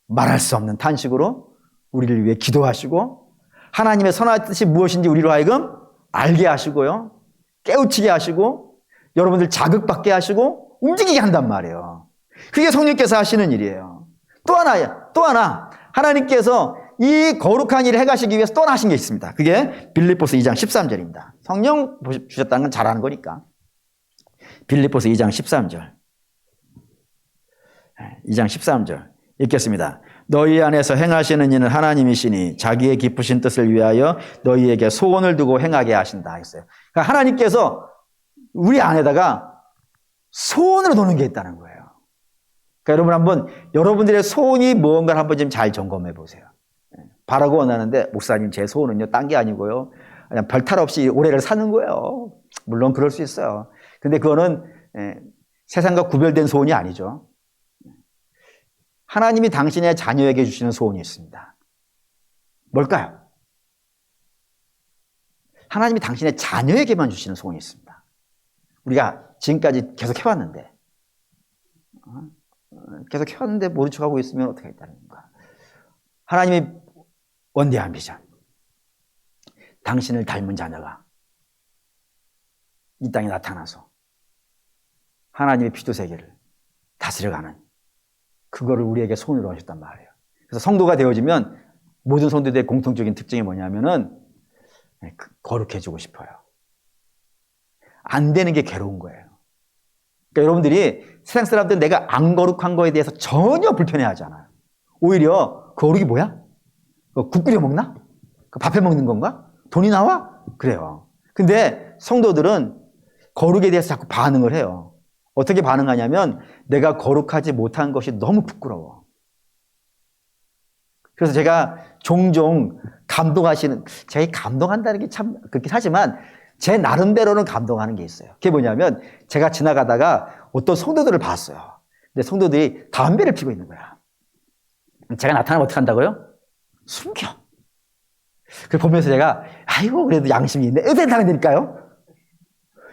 말할 수 없는 탄식으로 우리를 위해 기도하시고 하나님의 선한 뜻이 무엇인지 우리로 하여금 알게 하시고요. 깨우치게 하시고 여러분들 자극받게 하시고 움직이게 한단 말이에요. 그게 성령께서 하시는 일이에요. 또 하나 하나님께서 이 거룩한 일을 해가시기 위해서 또 하나 하신 게 있습니다. 그게 빌립보서 2장 13절입니다. 성령 주셨다는 건 잘하는 거니까. 빌립보서 2장 13절. 2장 13절 읽겠습니다. 너희 안에서 행하시는 이는 하나님이시니 자기의 기쁘신 뜻을 위하여 너희에게 소원을 두고 행하게 하신다 했어요. 그러니까 하나님께서 우리 안에다가 소원을 두는 게 있다는 거예요. 그러니까 여러분 한번 여러분들의 소원이 무언가를 한번 좀 잘 점검해 보세요. 바라고 원하는데 목사님 제 소원은요 딴 게 아니고요. 그냥 별탈 없이 올해를 사는 거예요. 물론 그럴 수 있어요. 근데 그거는 세상과 구별된 소원이 아니죠. 하나님이 당신의 자녀에게 주시는 소원이 있습니다. 뭘까요? 하나님이 당신의 자녀에게만 주시는 소원이 있습니다. 우리가 지금까지 계속 해왔는데 모른 척하고 있으면 어떻게 했다는 건가? 하나님이 원대한 비전, 당신을 닮은 자녀가 이 땅에 나타나서 하나님의 피조 세계를 다스려가는 그거를 우리에게 소원으로 하셨단 말이에요. 그래서 성도가 되어지면 모든 성도들의 공통적인 특징이 뭐냐면은 거룩해지고 싶어요. 안 되는 게 괴로운 거예요. 그러니까 여러분들이 세상 사람들은 내가 안 거룩한 거에 대해서 전혀 불편해하지 않아요. 오히려 거룩이 뭐야? 국 끓여 먹나? 밥해 먹는 건가? 돈이 나와? 그래요. 근데 성도들은 거룩에 대해서 자꾸 반응을 해요. 어떻게 반응하냐면 내가 거룩하지 못한 것이 너무 부끄러워. 그래서 제가 종종 제가 감동한다는 게 참 그렇긴 하지만 제 나름대로는 감동하는 게 있어요. 그게 뭐냐면 제가 지나가다가 어떤 성도들을 봤어요. 근데 성도들이 담배를 피고 있는 거야. 제가 나타나면 어떻게 한다고요? 숨겨. 그걸 보면서 제가 아이고 그래도 양심이 있네. 어떻게 당연되니까요?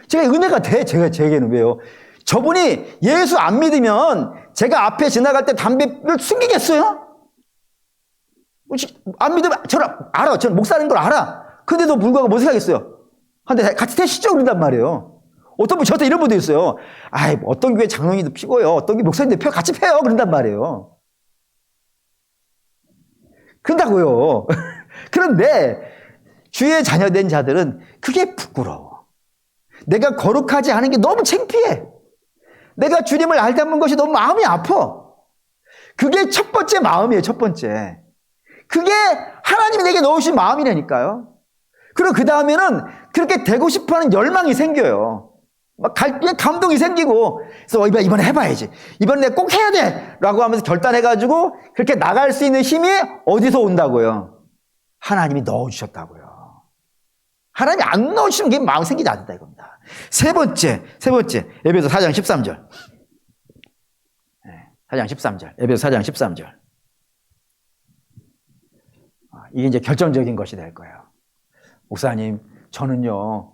제가 은혜가 돼. 제게는 왜요? 저분이 예수 안 믿으면 제가 앞에 지나갈 때 담배를 숨기겠어요? 안 믿으면 저는 알아. 저는 목사인 걸 알아. 근데도 불구하고 뭐 생각했어요? 근데 같이 태시죠 그런단 말이에요. 어떤 분 저한테 이런 분도 있어요. 어떤 교회 장로님도 피고요. 어떤 교회 목사님도 피고 같이 패요. 그런단 말이에요. 그런다고요. 그런데 주의 자녀된 자들은 그게 부끄러워. 내가 거룩하지 않은 게 너무 창피해. 내가 주님을 알 닮은 것이 너무 마음이 아파. 그게 첫 번째 마음이에요. 첫 번째. 그게 하나님이 내게 넣으신 마음이라니까요. 그리고 그 다음에는 그렇게 되고 싶어하는 열망이 생겨요. 막 감동이 생기고, 그래서 이번에 해봐야지. 이번에 내가 꼭 해야 돼! 라고 하면서 결단해가지고 그렇게 나갈 수 있는 힘이 어디서 온다고요? 하나님이 넣어주셨다고요. 하나님이 안 넣으시는 게 마음 생기지 않는다 이겁니다. 세 번째, 에베소 4장 13절. 4장 13절. 에베소 4장 13절. 이게 이제 결정적인 것이 될 거예요. 목사님, 저는요,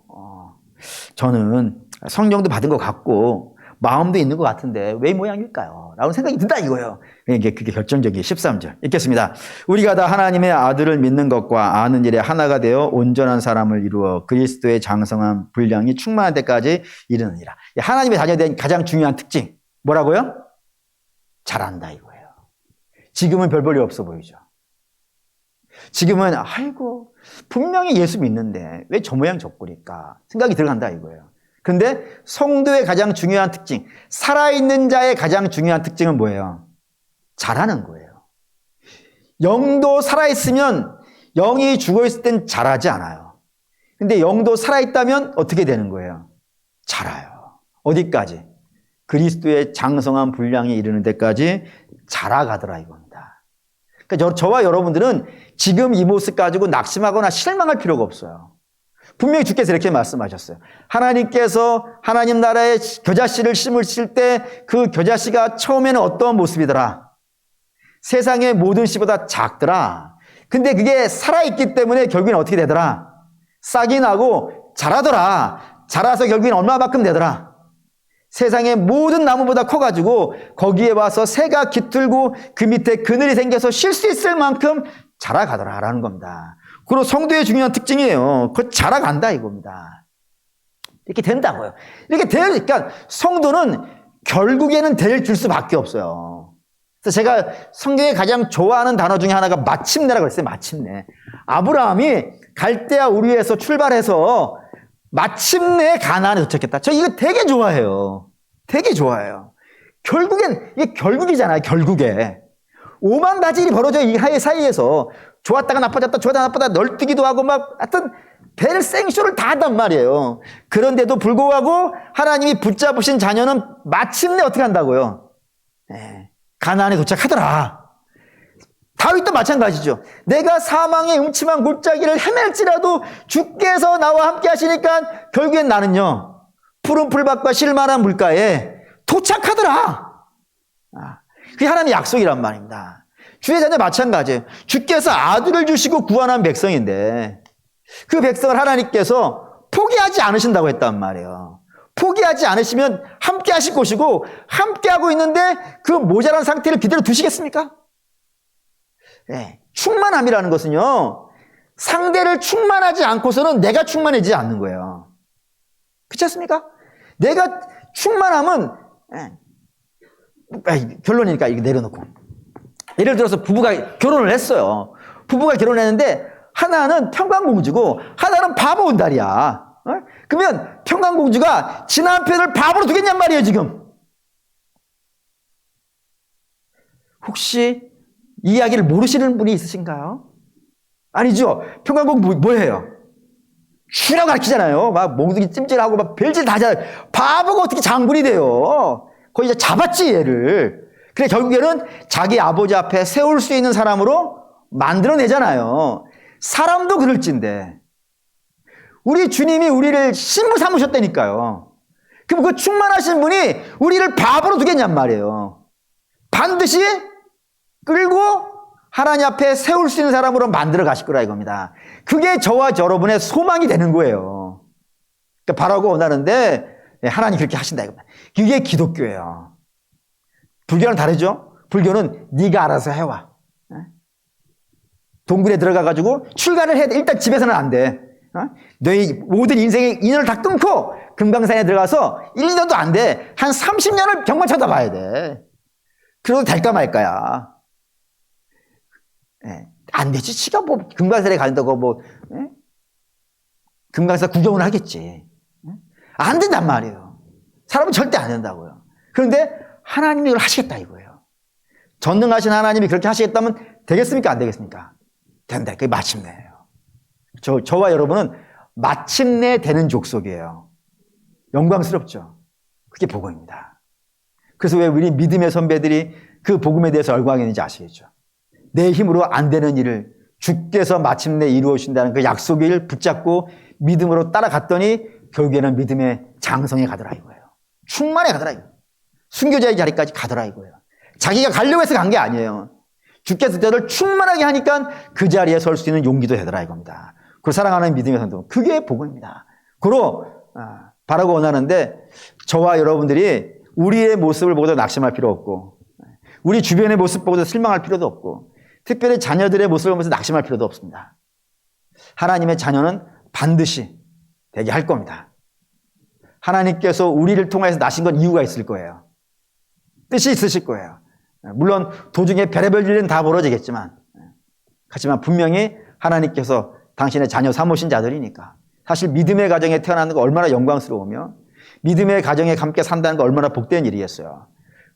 저는 성령도 받은 것 같고, 마음도 있는 것 같은데, 왜 이 모양일까요? 라는 생각이 든다 이거예요. 그게 결정적인 13절. 읽겠습니다. 우리가 다 하나님의 아들을 믿는 것과 아는 일에 하나가 되어 온전한 사람을 이루어 그리스도의 장성한 분량이 충만한 데까지 이르느니라. 하나님의 자녀된 가장 중요한 특징. 뭐라고요? 잘한다 이거예요. 지금은 별 볼일 없어 보이죠. 지금은 분명히 예수 믿는데 왜 저 모양 저 꼴일까 생각이 들어간다 이거예요. 그런데 성도의 가장 중요한 특징, 살아있는 자의 가장 중요한 특징은 뭐예요? 잘하는 거예요. 영도 살아있으면, 영이 죽어있을 땐 잘하지 않아요. 근데 영도 살아있다면 어떻게 되는 거예요? 자라요. 어디까지? 그리스도의 장성한 분량이 이르는 데까지 자라가더라 이겁니다. 그러니까 저와 여러분들은 지금 이 모습 가지고 낙심하거나 실망할 필요가 없어요. 분명히 주께서 이렇게 말씀하셨어요. 하나님께서 하나님 나라의 겨자씨를 심으실 때 그 겨자씨가 처음에는 어떤 모습이더라? 세상의 모든 씨보다 작더라. 근데 그게 살아있기 때문에 결국엔 어떻게 되더라? 싹이 나고 자라더라. 자라서 결국엔 얼마만큼 되더라? 세상의 모든 나무보다 커가지고 거기에 와서 새가 깃들고 그 밑에 그늘이 생겨서 쉴 수 있을 만큼 자라가더라라는 겁니다. 그리고 성도의 중요한 특징이에요. 그 자라간다 이겁니다. 이렇게 된다고요. 이렇게 되니까 성도는 결국에는 될 수밖에 없어요. 그래서 제가 성경에 가장 좋아하는 단어 중에 하나가 마침내라고 했어요. 마침내. 아브라함이 갈대아 우르에서 출발해서 마침내 가나안에 도착했다. 저 이거 되게 좋아해요. 되게 좋아해요. 결국엔 이게 결국이잖아요. 결국에. 오만 가지 일이 벌어져요. 이 사이에서. 좋았다가 나빠졌다, 좋았다가 나빠졌다, 널뛰기도 하고 막 하여튼 별 생쇼를 다 한단 말이에요. 그런데도 불구하고 하나님이 붙잡으신 자녀는 마침내 어떻게 한다고요? 네. 가나안에 도착하더라. 다윗도 마찬가지죠. 내가 사망의 음침한 골짜기를 헤맬지라도 주께서 나와 함께 하시니까 결국엔 나는요, 푸른 풀밭과 쉴만한 물가에 도착하더라. 그게 하나님의 약속이란 말입니다. 주의 자녀 마찬가지예요. 주께서 아들을 주시고 구원한 백성인데 그 백성을 하나님께서 포기하지 않으신다고 했단 말이에요. 포기하지 않으시면 함께 하실 것이고 함께 하고 있는데 그 모자란 상태를 그대로 두시겠습니까? 네. 충만함이라는 것은요, 상대를 충만하지 않고서는 내가 충만해지지 않는 거예요. 그렇지 않습니까? 내가 충만함은 결론이니까 이거 내려놓고, 예를 들어서 부부가 결혼을 했어요. 부부가 결혼했는데 하나는 평강공주고 하나는 바보 온달이야. 그러면 평강공주가 지 남편을 바보로 두겠냔 말이에요. 지금 혹시 이 이야기를 모르시는 분이 있으신가요? 아니죠. 평강공주 뭐예요? 주라고 가르치잖아요. 막 몽둥이 찜질하고 막 별짓 다 하잖아요. 바보가 어떻게 장군이 돼요? 거의 이제 잡았지 얘를. 그래 결국에는 자기 아버지 앞에 세울 수 있는 사람으로 만들어내잖아요. 사람도 그럴진데 우리 주님이 우리를 신부 삼으셨다니까요. 그럼 그 충만하신 분이 우리를 바보로 두겠냔 말이에요. 반드시 끌고 하나님 앞에 세울 수 있는 사람으로 만들어 가실 거라 이겁니다. 그게 저와 여러분의 소망이 되는 거예요. 그러니까 바라고 원하는데 하나님 그렇게 하신다 이겁니다. 그게 기독교예요. 불교는 다르죠? 불교는 네가 알아서 해와. 동굴에 들어가가지고 출가를 해야 돼. 일단 집에서는 안 돼. 너희 모든 인생의 인연을 다 끊고 금강산에 들어가서 1, 2년도 안 돼. 한 30년을 경만 쳐다봐야 돼. 그래도 될까 말까야. 안 되지. 지가 뭐 금강산에 간다고 뭐 금강산 구경을 하겠지. 안 된단 말이에요. 사람은 절대 안 된다고요. 그런데 하나님이 이걸 하시겠다 이거예요. 전능하신 하나님이 그렇게 하시겠다면 되겠습니까? 안 되겠습니까? 된다. 그게 마침내예요. 저와 여러분은 마침내 되는 족속이에요. 영광스럽죠? 그게 복음입니다. 그래서 왜 우리 믿음의 선배들이 그 복음에 대해서 열광했는지 아시겠죠? 내 힘으로 안 되는 일을 주께서 마침내 이루어 주신다는 그 약속을 붙잡고 믿음으로 따라갔더니 결국에는 믿음의 장성에 가더라 이거예요. 충만에 가더라 이거예요. 순교자의 자리까지 가더라 이거예요. 자기가 가려고 해서 간 게 아니에요. 주께서 저를 충만하게 하니까 그 자리에 설 수 있는 용기도 되더라 이겁니다. 그 사랑하는 믿음의 선도, 그게 복음입니다. 그로 바라고 원하는데 저와 여러분들이 우리의 모습을 보고도 낙심할 필요 없고 우리 주변의 모습 보고도 실망할 필요도 없고 특별히 자녀들의 모습을 보면서 낙심할 필요도 없습니다. 하나님의 자녀는 반드시 되게 할 겁니다. 하나님께서 우리를 통해서 나신 건 이유가 있을 거예요. 뜻이 있으실 거예요. 물론 도중에 별의별 일은 다 벌어지겠지만 하지만 분명히 하나님께서 당신의 자녀 삼으신 자들이니까 사실 믿음의 가정에 태어나는 거 얼마나 영광스러우며 믿음의 가정에 함께 산다는 거 얼마나 복된 일이겠어요.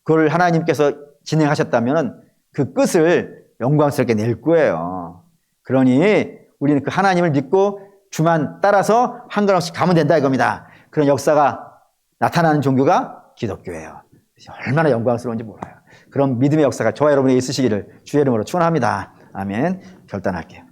그걸 하나님께서 진행하셨다면 그 끝을 영광스럽게 낼 거예요. 그러니 우리는 그 하나님을 믿고 주만 따라서 한 걸음씩 가면 된다 이겁니다. 그런 역사가 나타나는 종교가 기독교예요. 얼마나 영광스러운지 몰라요. 그런 믿음의 역사가 저와 여러분이 있으시기를 주의 이름으로 축원합니다. 아멘. 결단할게요.